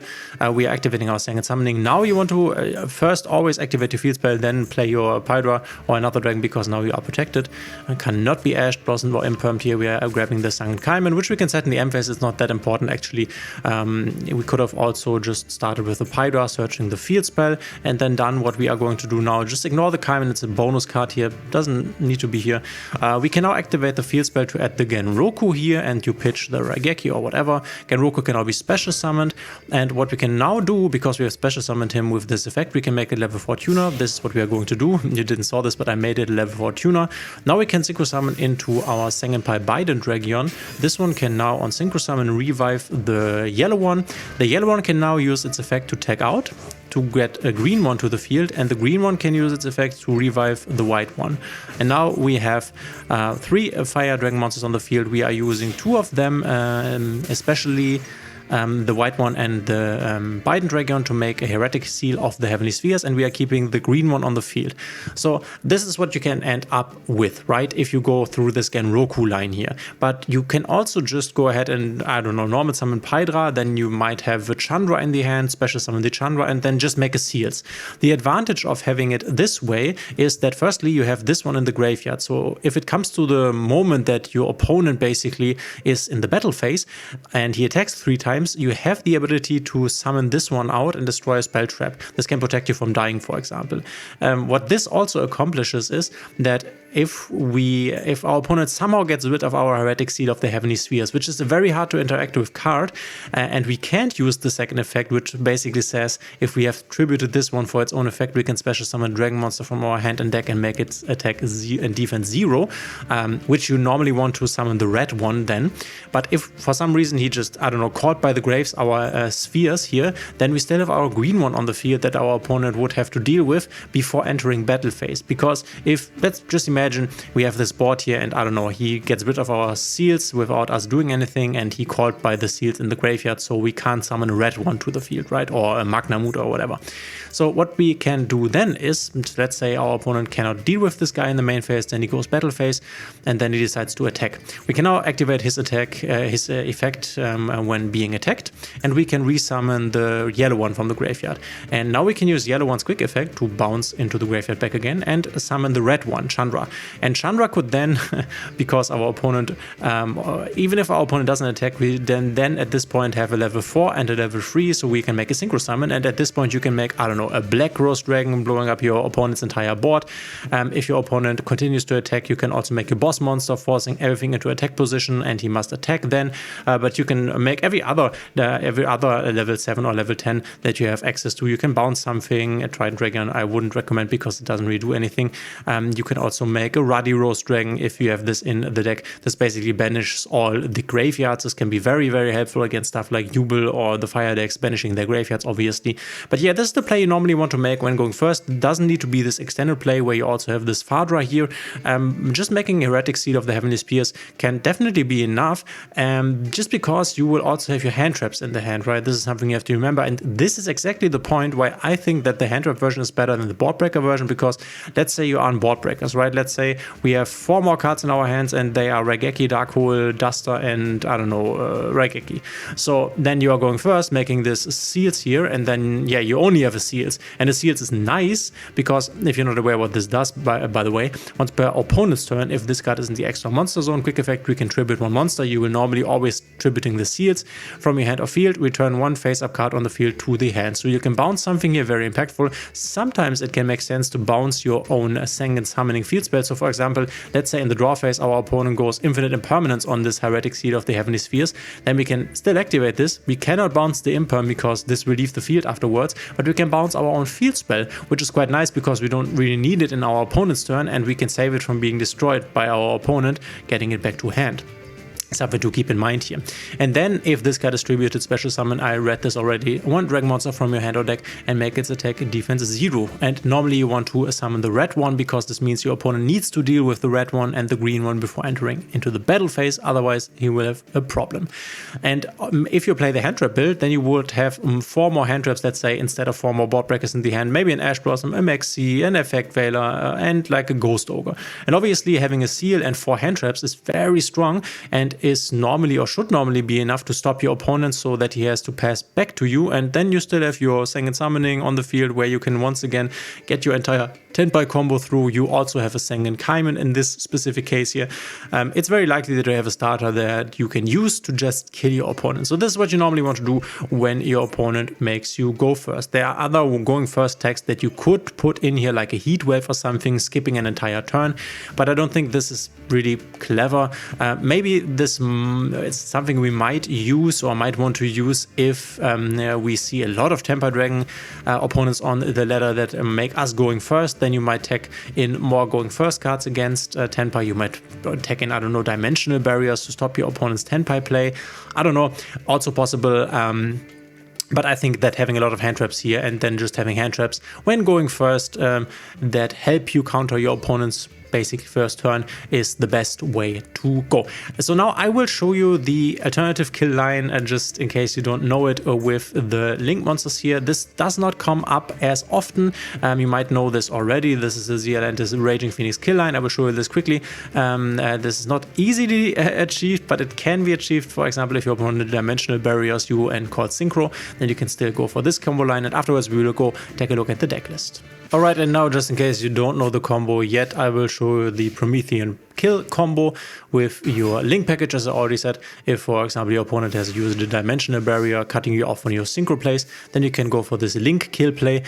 A: We are activating our Sangen Summoning. Now you want to first always activate your field spell, then play your Paidor or another dragon, because now you are protected and cannot be Ash Blossomed or Impermed here. We are grabbing the Sangen Kaimen, which we can set in the M phase. It's not that important actually. We could have also just started with the Paidor, searching the field spell, and then done what we are going to do now, just ignore the Kaiman, it's a bonus card here, doesn't need to be here. We can now activate the field spell to add the Genroku here, and you pitch the Raigeki or whatever. Genroku can now be special summoned, and what we can now do, because we have special summoned him with this effect, we can make it level 4 tuner. This is what we are going to do. You didn't saw this, but I made it a level 4 tuner. Now we can Synchro Summon into our Sengenpai Biden Dragon. This one can now on Synchro Summon revive the yellow one. The yellow one can now use its effect to tag out, to get a green one to the field, and the green one can use its effect to revive the white one. And now we have 3 fire dragon monsters on the field. We are using 2 of them, especially the white one and the Biden Dragon, to make a Heretic Seal of the Heavenly Spheres, and we are keeping the green one on the field. So this is what you can end up with, right, if you go through this Genroku line here. But you can also just go ahead and, I don't know, normal summon Pydra, then you might have a Chandra in the hand, special summon the Chandra, and then just make a Seals. The advantage of having it this way is that firstly you have this one in the graveyard, so if it comes to the moment that your opponent basically is in the battle phase and he attacks 3 times, you have the ability to summon this one out and destroy a spell trap. This can protect you from dying, for example. What this also accomplishes is that if our opponent somehow gets rid of our Heretic Seal of the Heavenly Spheres, which is a very hard to interact with card, and we can't use the second effect, which basically says if we have tributed this one for its own effect, we can special summon a dragon monster from our hand and deck and make its attack and defense 0, which you normally want to summon the red one then. But if for some reason he just, I don't know, caught by the graves our spheres here, then we still have our green one on the field that our opponent would have to deal with before entering battle phase. Because if, let's just imagine we have this board here and, I don't know, he gets rid of our seals without us doing anything, and he called by the seals in the graveyard, so we can't summon a red one to the field, right, or a Magnamut or whatever. So what we can do then is, let's say our opponent cannot deal with this guy in the main phase, then he goes battle phase, and then he decides to attack. We can now activate his attack, his effect when being attacked, and we can resummon the yellow one from the graveyard. And now we can use yellow one's quick effect to bounce into the graveyard back again and summon the red one, Chandra. And Chandra could then, because our opponent, even if our opponent doesn't attack, we then at this point have a level 4 and a level 3, so we can make a Synchro Summon, and at this point you can make, I don't know, a Black Rose Dragon blowing up your opponent's entire board. If your opponent continues to attack, you can also make a boss monster, forcing everything into attack position, and he must attack then. But you can make every other level 7 or level 10 that you have access to. You can bounce something. A Trident Dragon I wouldn't recommend because it doesn't really do anything. You can also make a Ruddy Rose Dragon if you have this in the deck. This basically banishes all the graveyards. This can be very, very helpful against stuff like Jubel or the fire decks, banishing their graveyards, obviously. But yeah, this is the play you normally want to make when going first. It doesn't need to be this extended play where you also have this Fadra here. Just making a Heretic Seal of the Heavenly Spheres can definitely be enough, just because you will also have your hand traps in the hand, right? This is something you have to remember, and this is exactly the point why I think that the hand trap version is better than the board breaker version, because let's say you are on board breakers, right? Let's say we have 4 more cards in our hands and they are Raigeki, Darkhole, Duster, and I don't know, Raigeki. So then you are going first, making this Seals here, and then yeah, you only have a Seals, and the Seals is nice because if you're not aware what this does, by the way, once per opponent's turn, if this card is in the extra monster zone, quick effect, we can tribute 1 monster. You will normally always tributing the Seals from your hand or field, return 1 face-up card on the field to the hand. So you can bounce something here, very impactful. Sometimes it can make sense to bounce your own Sengen summoning field spell. So for example, let's say in the draw phase our opponent goes Infinite Impermanence on this Heretic Seal of the Heavenly Spheres, then we can still activate this. We cannot bounce the Imperm because this will leave the field afterwards, but we can bounce our own field spell, which is quite nice because we don't really need it in our opponent's turn, and we can save it from being destroyed by our opponent, getting it back to hand. Something to keep in mind here. And then if this card is distributed special summon, I read this already, 1 dragon monster from your hand or deck and make its attack and defense 0. And normally you want to summon the red one because this means your opponent needs to deal with the red one and the green one before entering into the battle phase, otherwise he will have a problem. And if you play the hand trap build, then you would have 4 more hand traps, let's say, instead of 4 more board breakers in the hand, maybe an Ash Blossom, a Maxi, an Effect Veiler, and like a Ghost Ogre. And obviously having a seal and 4 hand traps is very strong and is normally or should normally be enough to stop your opponent so that he has to pass back to you, and then you still have your Sengen Summoning on the field where you can once again get your entire TENPAI combo through, you also have a Sengen Kaimen in this specific case here. It's very likely that you have a starter that you can use to just kill your opponent. So this is what you normally want to do when your opponent makes you go first. There are other going first attacks that you could put in here, like a heat wave or something, skipping an entire turn, but I don't think this is really clever. Maybe this it's something we might use or might want to use if we see a lot of TENPAI Dragon opponents on the ladder that make us going first. Then you might tech in more going first cards against TENPAI. You might tech in, I don't know, dimensional barriers to stop your opponent's TENPAI play. I don't know, also possible. But I think that having a lot of hand traps here and then just having hand traps when going first that help you counter your opponent's basically first turn is the best way to go. So now I will show you the alternative kill line, just in case you don't know it, with the link monsters here. This does not come up as often. You might know this already. This is the Zealantis Raging Phoenix kill line. I will show you this quickly. This is not easily achieved, but it can be achieved. For example, if your opponent dimensional barriers you and called Synchro, then you can still go for this combo line, and afterwards we will go take a look at the deck list. Alright, and now just in case you don't know the combo yet, I will show you the Promethean kill combo with your link package. As I already said, if for example your opponent has used a dimensional barrier cutting you off on your synchro plays, then you can go for this link kill play.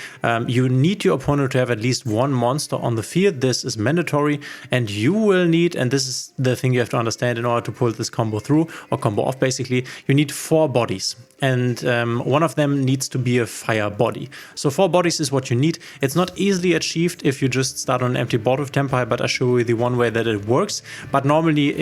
A: You need your opponent to have at least one monster on the field. This is mandatory, and you will need, and this is the thing you have to understand in order to pull this combo through or combo off, basically, you need 4 bodies, and one of them needs to be a fire body. So 4 bodies is what you need. It's not easily achieved if you just start on an empty board with TENPAI, but I show you the one way that it works. But normally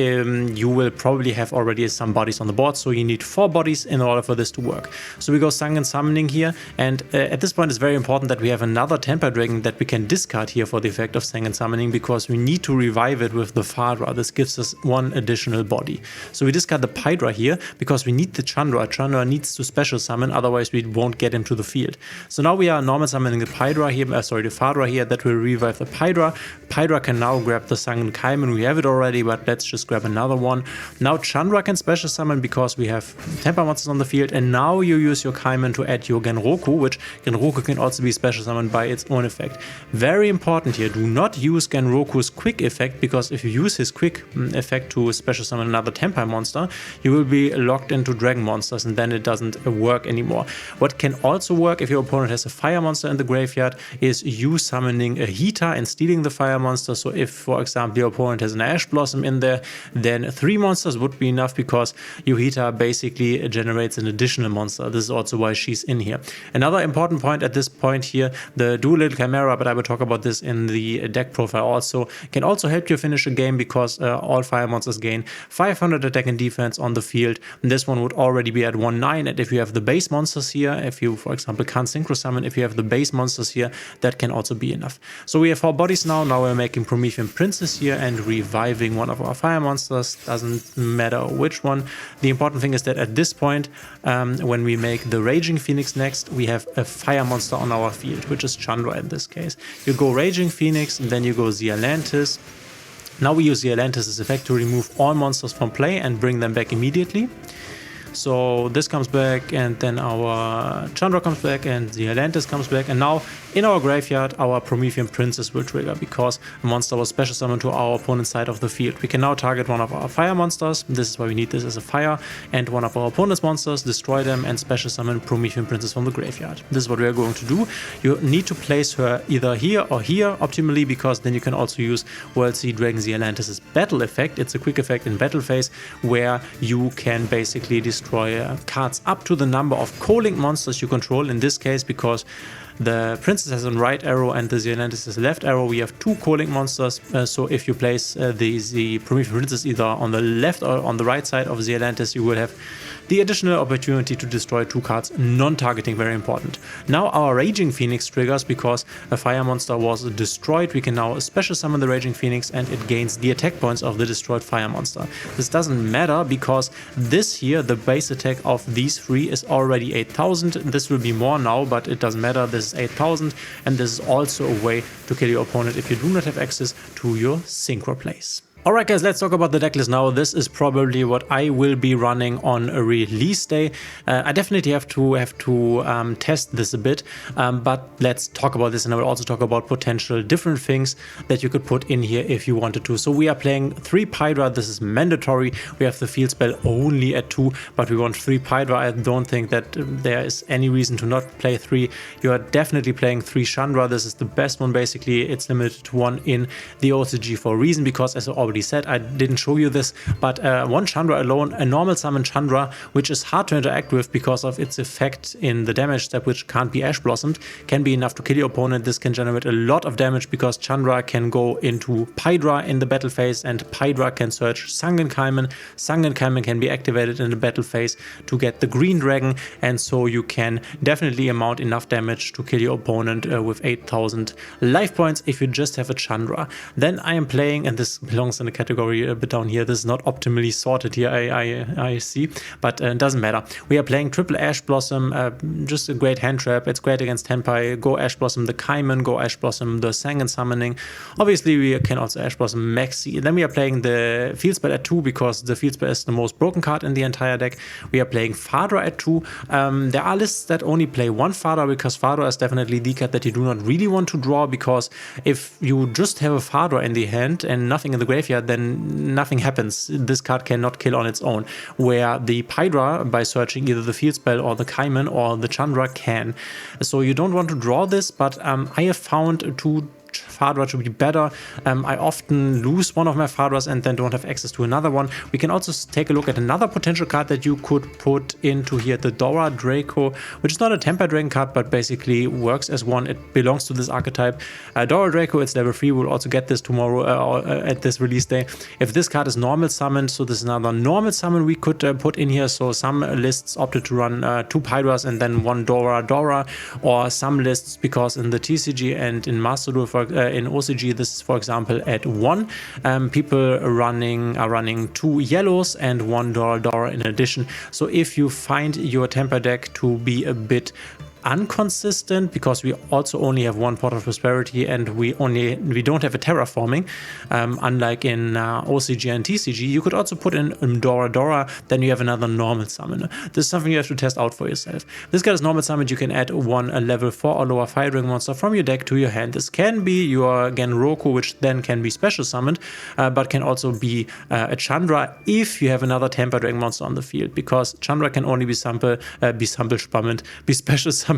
A: you will probably have already some bodies on the board, so you need 4 bodies in order for this to work. So we go Sangen Summoning here, and at this point it's very important that we have another TENPAI Dragon that we can discard here for the effect of Sangen Summoning, because we need to revive it with the Fadra. This gives us 1 additional body. So we discard the Pydra here because we need the Chandra. Chandra needs to special summon, otherwise we won't get him to the field. So now we are normal summoning the Pydra here, the Fadra here, that will revive the Pydra. Pydra can now grab the Sangen Kaimen. We have it already, but let's just grab another one. Now Chandra can special summon because we have TENPAI monsters on the field, and now you use your Kaimen to add your Genroku, which Genroku can also be special summoned by its own effect. Very important here, do not use Genroku's quick effect, because if you use his quick effect to special summon another TENPAI monster, you will be locked into dragon monsters, and then it doesn't work anymore. What can also work if your opponent has a fire monster in the graveyard is you summoning a Heater and stealing the fire monster. So if, for example, your opponent has an Ash Blossom in there, then 3 monsters would be enough, because your Heater basically generates an additional monster. This is also why she's in here. Another important point at this point here, the Duel Little Chimera, but I will talk about this in the deck profile also, can also help you finish a game, because all fire monsters gain 500 attack and defense on the field. And this one would already be at 1/9, and if you have the base monsters here, if you, for example, can't synchro summon, if you have the base monsters here, that can also be enough. So we have 4 bodies now. Now we're making Promethean Princess here and reviving one of our fire monsters. Doesn't matter which one. The important thing is that at this point, when we make the Raging Phoenix next, we have a fire monster on our field, which is Chandra in this case. You go Raging Phoenix, and then you go Zealantis. Now we use Zealantis' effect to remove all monsters from play and bring them back immediately. So this comes back, and then our Chandra comes back, and the Atlantis comes back, and now in our graveyard our Promethean Princess will trigger, because a monster was special summoned to our opponent's side of the field. We can now target one of our fire monsters. This is why we need this as a fire, and one of our opponent's monsters, destroy them, and special summon Promethean Princess from the graveyard. This is what we are going to do. You need to place her either here or here optimally, because then you can also use World Sea Dragon Zealantis' battle effect. It's a quick effect in battle phase where you can basically destroy cards up to the number of co-link monsters you control. In this case, because the Princess has a right arrow and the Zealantis has a left arrow, we have 2 co-link monsters. So if you place the Promethean Princess either on the left or on the right side of Zealantis, you will have the additional opportunity to destroy 2 cards, non-targeting, very important. Now our Raging Phoenix triggers because a fire monster was destroyed. We can now special summon the Raging Phoenix, and it gains the attack points of the destroyed fire monster. This doesn't matter, because this here, the base attack of these 3 is already 8000. This will be more now, but it doesn't matter. This is 8000, and this is also a way to kill your opponent if you do not have access to your synchro plays. Alright guys, let's talk about the decklist now. This is probably what I will be running on a release day. I definitely have to test this a bit, but let's talk about this, and I will also talk about potential different things that you could put in here if you wanted to. So we are playing 3 Pydra, this is mandatory. We have the field spell only at 2, but we want 3 Pydra. I don't think that there is any reason to not play 3. You are definitely playing 3 Chandra. This is the best one basically. It's limited to 1 in the OTK for a reason, because as I already said, I didn't show you this, but 1 Chandra alone, a normal summon Chandra, which is hard to interact with because of its effect in the damage step, which can't be Ash Blossomed, can be enough to kill your opponent. This can generate a lot of damage because Chandra can go into Pydra in the battle phase, and Pydra can search Sangenkeimen. Sangenkeimen can be activated in the battle phase to get the green dragon, and so you can definitely amount enough damage to kill your opponent with 8,000 life points if you just have a Chandra. Then I am playing, and this belongs in the category a bit down here. This is not optimally sorted here, I see, but it doesn't matter. We are playing triple Ash Blossom, just a great hand trap. It's great against TENPAI. Go Ash Blossom the Kaimen, go Ash Blossom the Sangen Summoning. Obviously we can also Ash Blossom Maxi. Then we are playing the field spell at 2 because the field spell is the most broken card in the entire deck. We are playing Fadra at 2. There are lists that only play 1 Fadra because Fadra is definitely the card that you do not really want to draw, because if you just have a Fadra in the hand and nothing in the graveyard, then nothing happens. This card cannot kill on its own, where the Pydra, by searching either the field spell or the Kaimen or the Chandra, can. So you don't want to draw this, but I have found 2 Fadra to be better. I often lose one of my Fadras and then don't have access to another one. We can also take a look at another potential card that you could put into here, the Dora Draco, which is not a TENPAI Dragon card, but basically works as one. It belongs to this archetype. Dora Draco, it's level 3. We'll also get this tomorrow at this release day. If this card is normal summoned, so this is another normal summon we could put in here. So some lists opted to run 2 Pydras and then 1 Dora, or some lists, because in the TCG and in Master Duel, in OCG, this is for example at 1. People are running 2 yellows and 1 Dora in addition. So if you find your TENPAI deck to be a bit inconsistent, because we also only have 1 Pot of Prosperity and we don't have a terraforming, unlike in OCG and TCG, you could also put in Dora, then you have another normal summoner. This is something you have to test out for yourself. This card is normal summoned. You can add 1 level 4 or lower Fire Dragon monster from your deck to your hand. This can be your Genroku, which then can be special summoned, but can also be a Chandra if you have another TENPAI Dragon monster on the field, because Chandra can only be special summoned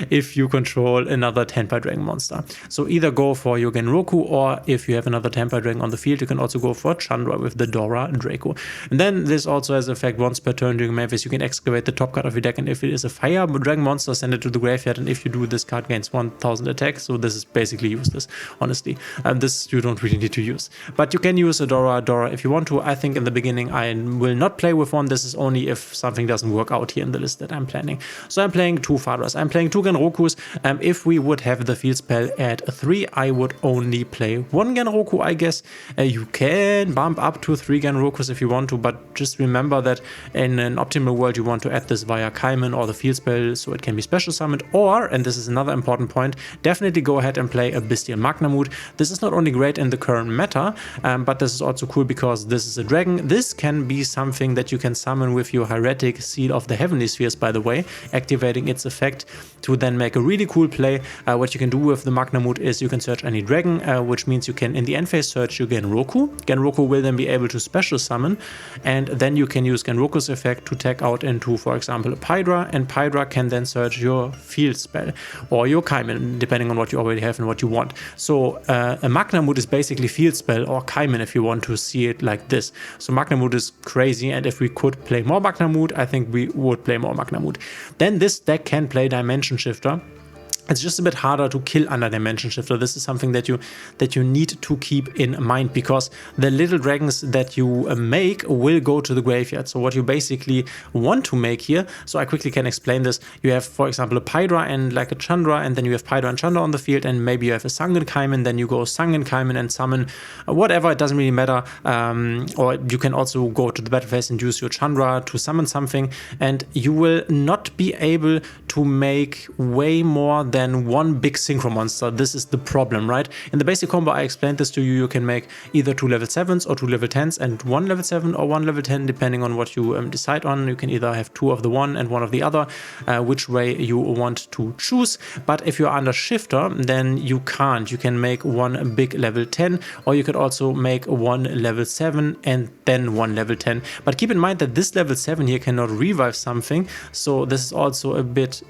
A: if you control another TENPAI Dragon monster. So either go for your Genroku, or if you have another TENPAI Dragon on the field, you can also go for Chandra with the Dora Draco. And then this also has effect once per turn during main phase. You can excavate the top card of your deck, and if it is a Fire Dragon monster, send it to the graveyard, and if you do, this card gains 1000 attack. So this is basically useless, honestly. This you don't really need to use. But you can use a Dora if you want to. I think in the beginning I will not play with 1. This is only if something doesn't work out here in the list that I'm planning. So I'm playing 2 Fadras. I'm playing 2 Genrokus. If we would have the field spell at 3, I would only play 1 Genroku, I guess. You can bump up to 3 Genrokus if you want to, but just remember that in an optimal world you want to add this via Kaimen or the field spell, so it can be special summoned, or, and this is another important point, definitely go ahead and play a Bestial Magnamut. This is not only great in the current meta, but this is also cool because this is a dragon. This can be something that you can summon with your Heretic Seal of the Heavenly Spheres, by the way, activating its effect to then make a really cool play. What you can do with the Magnamut is you can search any dragon, which means you can in the end phase search your Genroku. Genroku will then be able to special summon, and then you can use Genroku's effect to tag out into, for example, a Pydra, and Pydra can then search your field spell or your Kaimen, depending on what you already have and what you want. So a Magnamut is basically field spell or Kaimen if you want to see it like this. So Magnamut is crazy, and if we could play more Magnamut, I think we would play more Magnamut. Then this deck can play Dimension Shifter. It's just a bit harder to kill under Dimension Shifter. This is something that you need to keep in mind, because the little dragons that you make will go to the graveyard. So what you basically want to make here, so I quickly can explain this. You have, for example, a Pydra and like a Chandra, and then you have Pydra and Chandra on the field, and maybe you have a Sangenkeimen, then you go Sangenkeimen and summon whatever, it doesn't really matter. Or you can also go to the battle phase and use your Chandra to summon something, and you will not be able to make way more than than one big synchro monster. This is the problem, right? In the basic combo, I explained this to you. You can make either 2 level 7s or 2 level 10s and 1 level 7 or 1 level 10, depending on what you decide on. You can either have 2 of the one and 1 of the other, which way you want to choose. But if you're under shifter, then you can't. You can make 1 big level 10, or you could also make 1 level 7 and then 1 level 10. But keep in mind that this level 7 here cannot revive something, so this is also a bit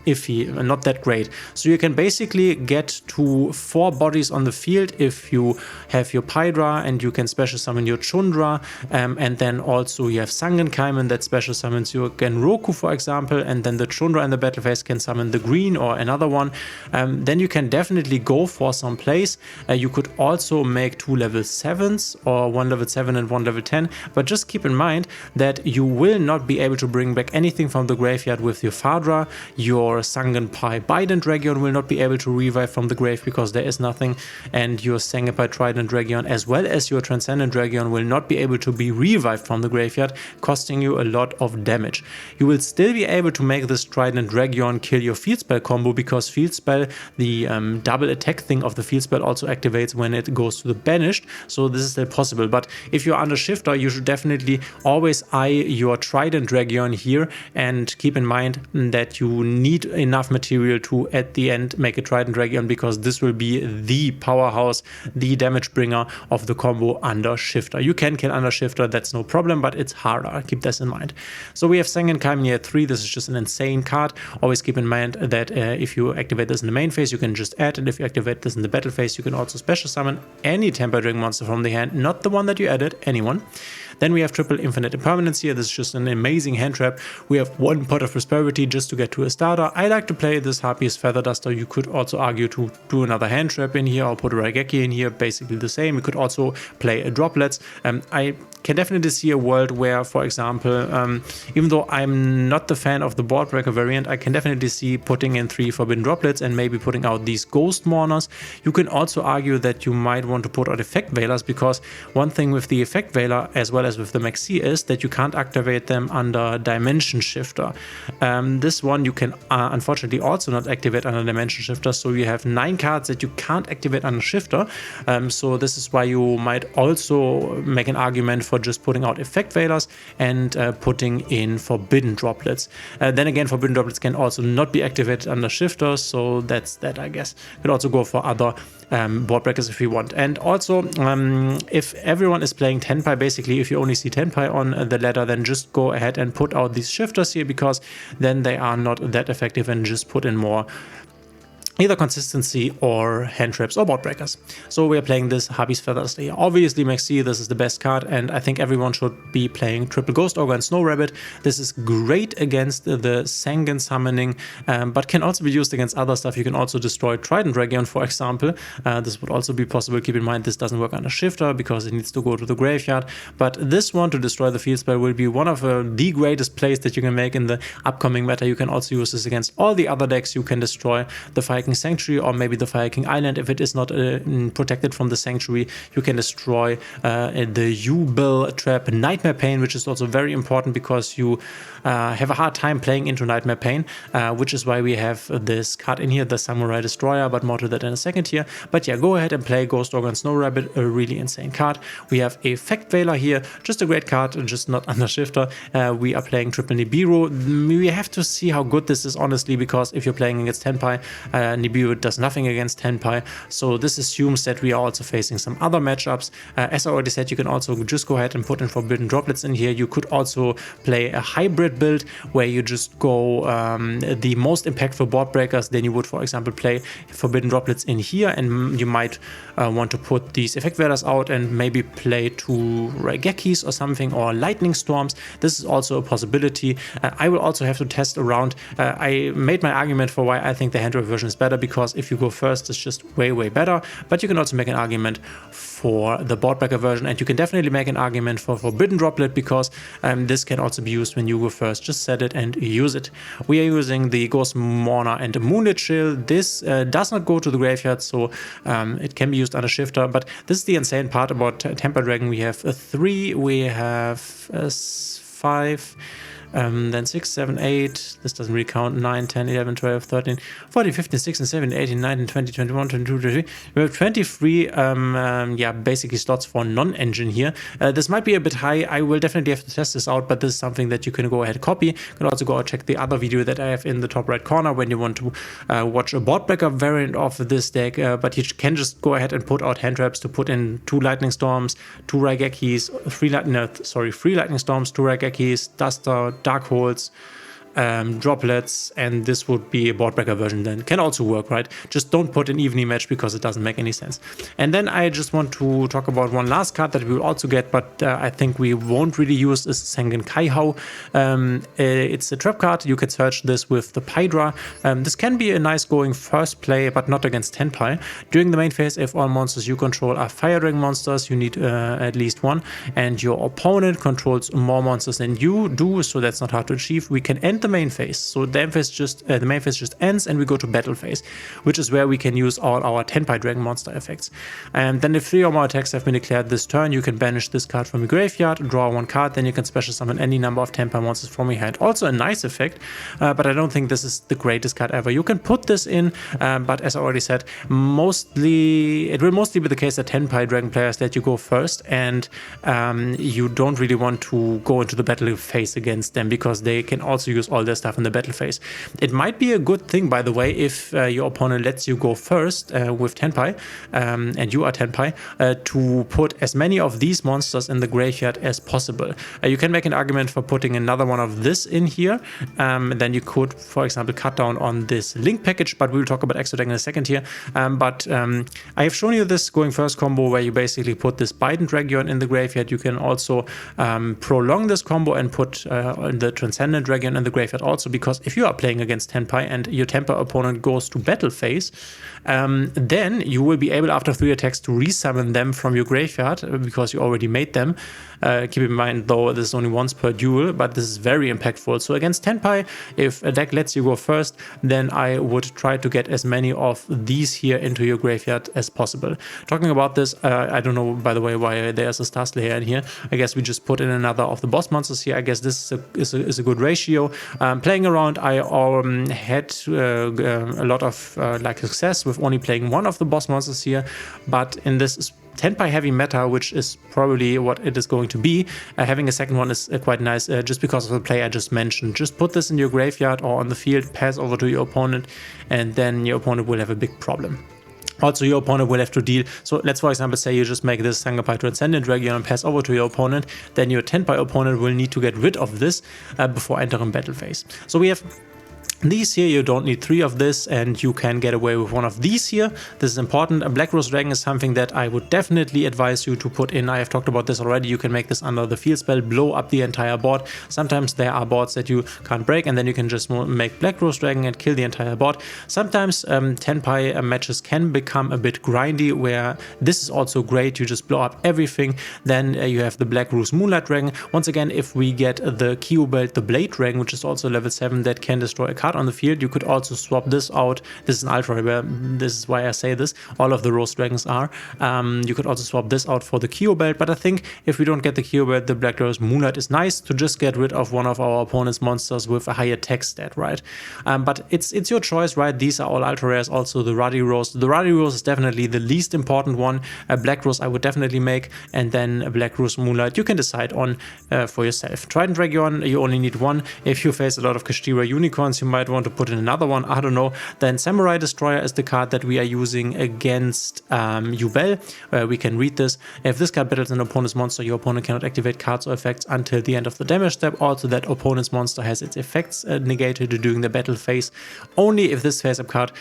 A: iffy, not that great. So you can basically get to 4 bodies on the field if you have your Pydra, and you can special summon your Chundra, and then also you have Sangenkaimen that special summons your Genroku, for example, and then the Chundra in the battle phase can summon the green or another one. Then you can definitely go for some plays. You could also make 2 level 7s or 1 level 7 and 1 level 10, but just keep in mind that you will not be able to bring back anything from the graveyard with your Fadra. Your Sangenpai Bident Region will not be able to revive from the grave because there is nothing, and your Sangenpai Trident Region as well as your Transcendent Region will not be able to be revived from the graveyard, costing you a lot of damage. You will still be able to make this Trident Region kill your Field Spell combo, because Field Spell, the double attack thing of the Field Spell, also activates when it goes to the Banished, so this is still possible. But if you're under shifter, you should definitely always eye your Trident Region here, and keep in mind that you need enough material to at the end make a Trident Region, because this will be the powerhouse, the damage bringer of the combo under shifter. You can kill under shifter, that's no problem, but it's harder. Keep this in mind. So we have Sangenkaimen here at 3. This is just an insane card. Always keep in mind that if you activate this in the main phase, you can just add, and if you activate this in the battle phase, you can also special summon any TENPAI Dragon monster from the hand, not the one that you added, anyone. Then we have triple infinite impermanence here. This is just an amazing hand trap. We have 1 pot of prosperity just to get to a starter. I like to play this Harpy's Feather Duster. You could also argue to do another hand trap in here or put a Raigeki in here, basically the same. You could also play a droplets. I can definitely see a world where, for example, even though I'm not the fan of the board breaker variant, I can definitely see putting in 3 forbidden droplets and maybe putting out these ghost mourners. You can also argue that you might want to put out effect veilers, because one thing with the effect veiler as well as with the Maxi is that you can't activate them under Dimension Shifter. This one you can unfortunately also not activate under Dimension Shifter, so you have 9 cards that you can't activate under Shifter. So this is why you might also make an argument for just putting out effect veilers and putting in forbidden droplets. Then again, forbidden droplets can also not be activated under Shifter, so that's that, I guess. You could also go for other board breakers if you want. And also, if everyone is playing TENPAI, basically if you only see TENPAI on the ladder, then just go ahead and put out these shifters here, because then they are not that effective, and just put in more either consistency or hand traps or board breakers. So we are playing this Harpy's Feather Duster here. Obviously, Maxi, this is the best card, and I think everyone should be playing triple Ghost Ogre and Snow Rabbit. This is great against the Sangen summoning, but can also be used against other stuff. You can also destroy Trident Region, for example. This would also be possible. Keep in mind, this doesn't work under Shifter because it needs to go to the graveyard. But this one to destroy the field spell will be one of the greatest plays that you can make in the upcoming meta. You can also use this against all the other decks. You can destroy the Fire King Sanctuary or maybe the Fire King Island. If it is not protected from the Sanctuary, you can destroy the U-Bill trap Nightmare Pain, which is also very important because you have a hard time playing into Nightmare Pain, which is why we have this card in here, the Samurai Destroyer, but more to that in a second here. But yeah, go ahead and play Ghost Ogre and Snow Rabbit, a really insane card. We have Effect Veiler here, just a great card, just not under Shifter. We are playing triple Nibiru. We have to see how good this is, honestly, because if you're playing against TENPAI, Nibiru does nothing against TENPAI, so this assumes that we are also facing some other matchups. As I already said, you can also just go ahead and put in forbidden droplets in here. You could also play a hybrid build where you just go the most impactful board breakers. Then you would, for example, play forbidden droplets in here, and you might want to put these effect veilers out and maybe play 2 Raigekis or something, or lightning storms. This is also a possibility. I will also have to test around. I made my argument for why I think the hand trap version is better, because if you go first, it's just way better. But you can also make an argument for the board breaker version, and you can definitely make an argument for forbidden droplet, because this can also be used when you go first. Just set it and use it. We are using the Ghost Mourner and the Moonlit Chill. This does not go to the graveyard, so it can be used under Shifter. But this is the insane part about TENPAI Dragon. We have 3, we have 5, then 6, 7, 8, this doesn't really count, 9, 10, 11, 12, 13, 14, 15, 16, 17, 18, 19, 20, 21, 22, 23. We have 23, yeah, basically slots for non-engine here. This might be a bit high. I will definitely have to test this out, but this is something that you can go ahead and copy. You can also go and check the other video that I have in the top right corner when you want to watch a board backup variant of this deck, but you can just go ahead and put out hand traps to put in 2 lightning storms, 2 Raigekis, 3 lightning storms, 2 Raigekis, Duster, Dark Holes, droplets, and this would be a board breaker version. Then can also work, right? Just don't put an evening match because it doesn't make any sense. And then I just want to talk about one last card that we will also get, but I think we won't really use, is Sengen Kaihao. It's a trap card. You can search this with the Pydra. This can be a nice going first play, but not against TENPAI. During the main phase, if all monsters you control are fire dragon monsters, you need at least 1, and your opponent controls more monsters than you do, so that's not hard to achieve. We can end the main phase. So the main phase just ends and we go to battle phase, which is where we can use all our TENPAI dragon monster effects. And then if 3 or more attacks have been declared this turn, you can banish this card from your graveyard, draw 1 card, then you can special summon any number of TENPAI monsters from your hand. Also a nice effect, but I don't think this is the greatest card ever. You can put this in, but as I already said, it will mostly be the case that TENPAI dragon players let you go first, and you don't really want to go into the battle phase against them because they can also use all their stuff in the battle phase. It might be a good thing, by the way, if your opponent lets you go first with TENPAI, and you are TENPAI, to put as many of these monsters in the graveyard as possible. You can make an argument for putting another one of this in here, then you could, for example, cut down on this link package, but we'll talk about Exo Deck in a second here. I have shown you this going first combo where you basically put this Biden Dragon in the graveyard. You can also prolong this combo and put the Transcendent Dragon in the graveyard also, because if you are playing against TENPAI and your TENPAI opponent goes to battle phase, then you will be able after 3 attacks to resummon them from your graveyard because you already made them. Keep in mind though, this is only once per duel, but this is very impactful. So against TENPAI, if a deck lets you go first, then I would try to get as many of these here into your graveyard as possible. Talking about this, I don't know, by the way, why there's a Star Slayer in here. I guess we just put in another of the boss monsters here. I guess this is a good ratio. Playing around, I had a lot of success with only playing 1 of the boss monsters here, but in this TENPAI heavy meta, which is probably what it is going to be, having a second one is quite nice, just because of the play I just mentioned. Just put this in your graveyard or on the field, pass over to your opponent, and then your opponent will have a big problem. Also, your opponent will have to deal. So let's, for example, say you just make this Sangapai Transcendent Dragon and pass over to your opponent, then your TENPAI opponent will need to get rid of this before entering battle phase. So we have these here. You don't need 3 of this, and you can get away with 1 of these here. This is important. A Black Rose Dragon is something that I would definitely advise you to put in. I have talked about this already. You can make this under the field spell, blow up the entire board. Sometimes there are boards that you can't break, and then you can just make Black Rose Dragon and kill the entire board. Sometimes TENPAI matches can become a bit grindy, where this is also great. You just blow up everything. Then you have the Black Rose Moonlight Dragon. Once again, if we get the Kyobelt, the Blade Dragon, which is also level 7, that can destroy a card on the field, you could also swap this out. This is an ultra rare, this is why I say this, all of the Rose Dragons are. You could also swap this out for the Kyobelt, but I think if we don't get the Kyobelt, the Black Rose Moonlight is nice to just get rid of one of our opponent's monsters with a high attack stat, right? But it's your choice, right? These are all ultra rares. Also the Ruddy Rose. The Ruddy Rose is definitely the least important one. A Black Rose I would definitely make, and then a Black Rose Moonlight you can decide on for yourself. Trident Dragon, you only need 1. If you face a lot of Kashtira Unicorns, you might want to put in another one, I don't know. Then Samurai Destroyer is the card that we are using against Duel. We can read this. If this card battles an opponent's monster, your opponent cannot activate cards or effects until the end of the damage step. Also, that opponent's monster has its effects negated during the battle phase. Only if this face-up card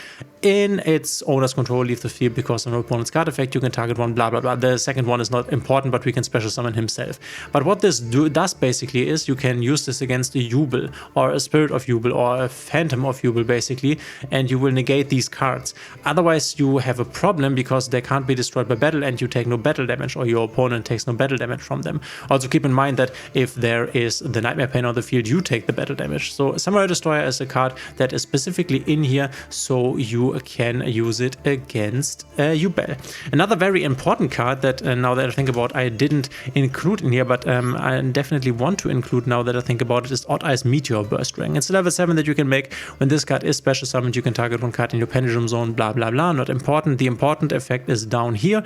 A: in its owner's control leaves the field because of an opponent's card effect, you can target one, blah blah blah. The second one is not important, but we can special summon himself. But what this does basically is you can use this against a Duel or a Spirit of Duel or Phantom of Jubel basically, and you will negate these cards. Otherwise you have a problem because they can't be destroyed by battle and you take no battle damage, or your opponent takes no battle damage from them. Also keep in mind that if there is the Nightmare Pain on the field, you take the battle damage. So Samurai Destroyer is a card that is specifically in here so you can use it against Jubel. Another very important card that now that I think about I didn't include in here, but I definitely want to include now that I think about it, is Odd Eyes Meteor Burst Ring. It's a level 7 that you can make. When this card is special summoned, you can target one card in your Pendulum Zone, blah blah blah. Not important. The important effect is down here.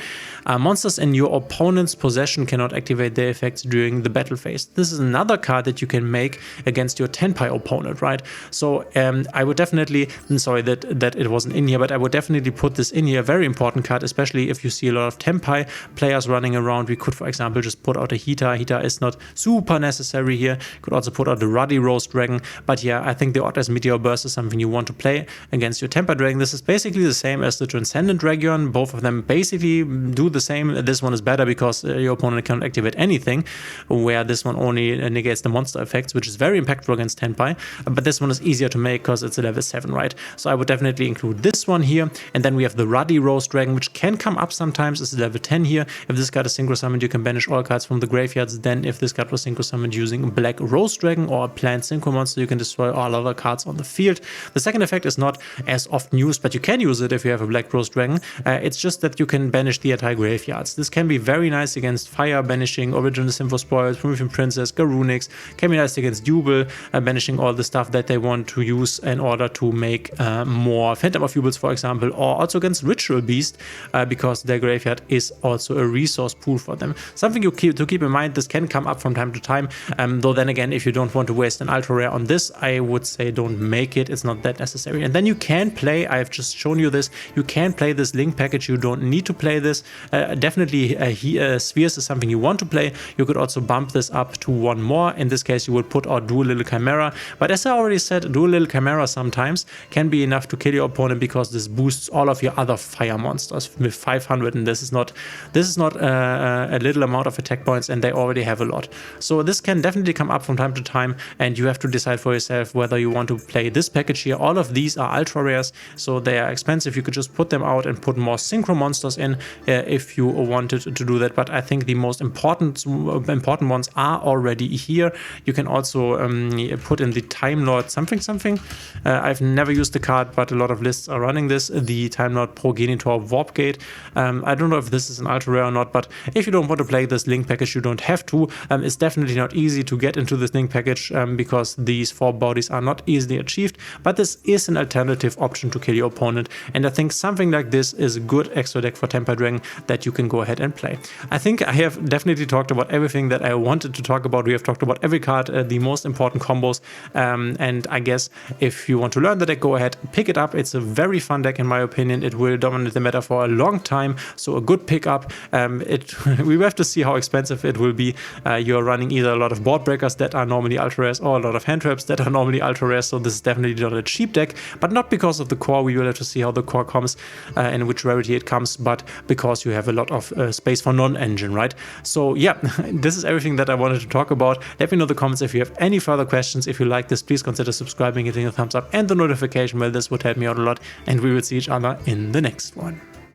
A: Monsters in your opponent's possession cannot activate their effects during the battle phase. This is another card that you can make against your Tenpai opponent, right? So I would definitely, sorry that it wasn't in here, but I would definitely put this in here. Very important card, especially if you see a lot of Tenpai players running around. We could, for example, just put out a Hita. Hita is not super necessary here. Could also put out the Ruddy Rose Dragon, but yeah, I think the Odd Eyes Meteor Burst is something you want to play against your Tenpai Dragon. This is basically the same as the Transcendent Dragon. Both of them basically do the same. This one is better because your opponent cannot activate anything, where this one only negates the monster effects, which is very impactful against Tenpai. But this one is easier to make because it's a level 7, right? So I would definitely include this one here. And then we have the Ruddy Rose Dragon, which can come up sometimes. It's level 10 here. If this card is synchro summoned, you can banish all cards from the graveyards. Then if this card was synchro summoned using Black Rose Dragon or a plant synchro monster, you can destroy all other cards on the field. The second effect is not as often used, but you can use it if you have a Black Rose Dragon. It's just that you can banish the entire graveyards. This can be very nice against Fire, banishing Original Sin for Spoils, Promethean Princess, Garunix. Can be nice against Jubel, banishing all the stuff that they want to use in order to make more Phantom of Jubels, for example, or also against Ritual Beast, because their graveyard is also a resource pool for them. Something to keep in mind. This can come up from time to time, though then again, if you don't want to waste an ultra rare on this, I would say don't make it. It's not that necessary. And then you can play, I've just shown you this, you can play this link package. You don't need to play this. Definitely Spheres is something you want to play. You could also bump this up to one more. In this case, you would put out Duel Little Chimera. But as I already said, Duel Little Chimera sometimes can be enough to kill your opponent because this boosts all of your other fire monsters with 500, and this is not a little amount of attack points, and they already have a lot. So this can definitely come up from time to time, and you have to decide for yourself whether you want to play this package here. All of these are ultra rares, so they are expensive. You could just put them out and put more synchro monsters in if you wanted to do that. But I think the most important ones are already here. You can also put in the Time Lord something. I've never used the card, but a lot of lists are running this. The Time Lord Progenitor Warp Gate. I don't know if this is an ultra rare or not, but if you don't want to play this link package, you don't have to. It's definitely not easy to get into this link package because these 4 bodies are not easily achieved, but this is an alternative option to kill your opponent, and I think something like this is a good extra deck for Tenpai Dragon that you can go ahead and play. I think I have definitely talked about everything that I wanted to talk about. We have talked about every card, the most important combos, and I guess if you want to learn the deck, go ahead, pick it up. It's a very fun deck in my opinion. It will dominate the meta for a long time, so a good pickup. We have to see how expensive it will be. You're running either a lot of board breakers that are normally ultra rares or a lot of hand traps that are normally ultra rares, so this is definitely not a cheap deck, but not because of the core. We will have to see how the core comes and which rarity it comes, but because you have a lot of space for non-engine, right? So yeah, this is everything that I wanted to talk about. Let me know in the comments if you have any further questions. If you like this, please consider subscribing, hitting a thumbs up and the notification bell. This would help me out a lot, and we will see each other in the next one.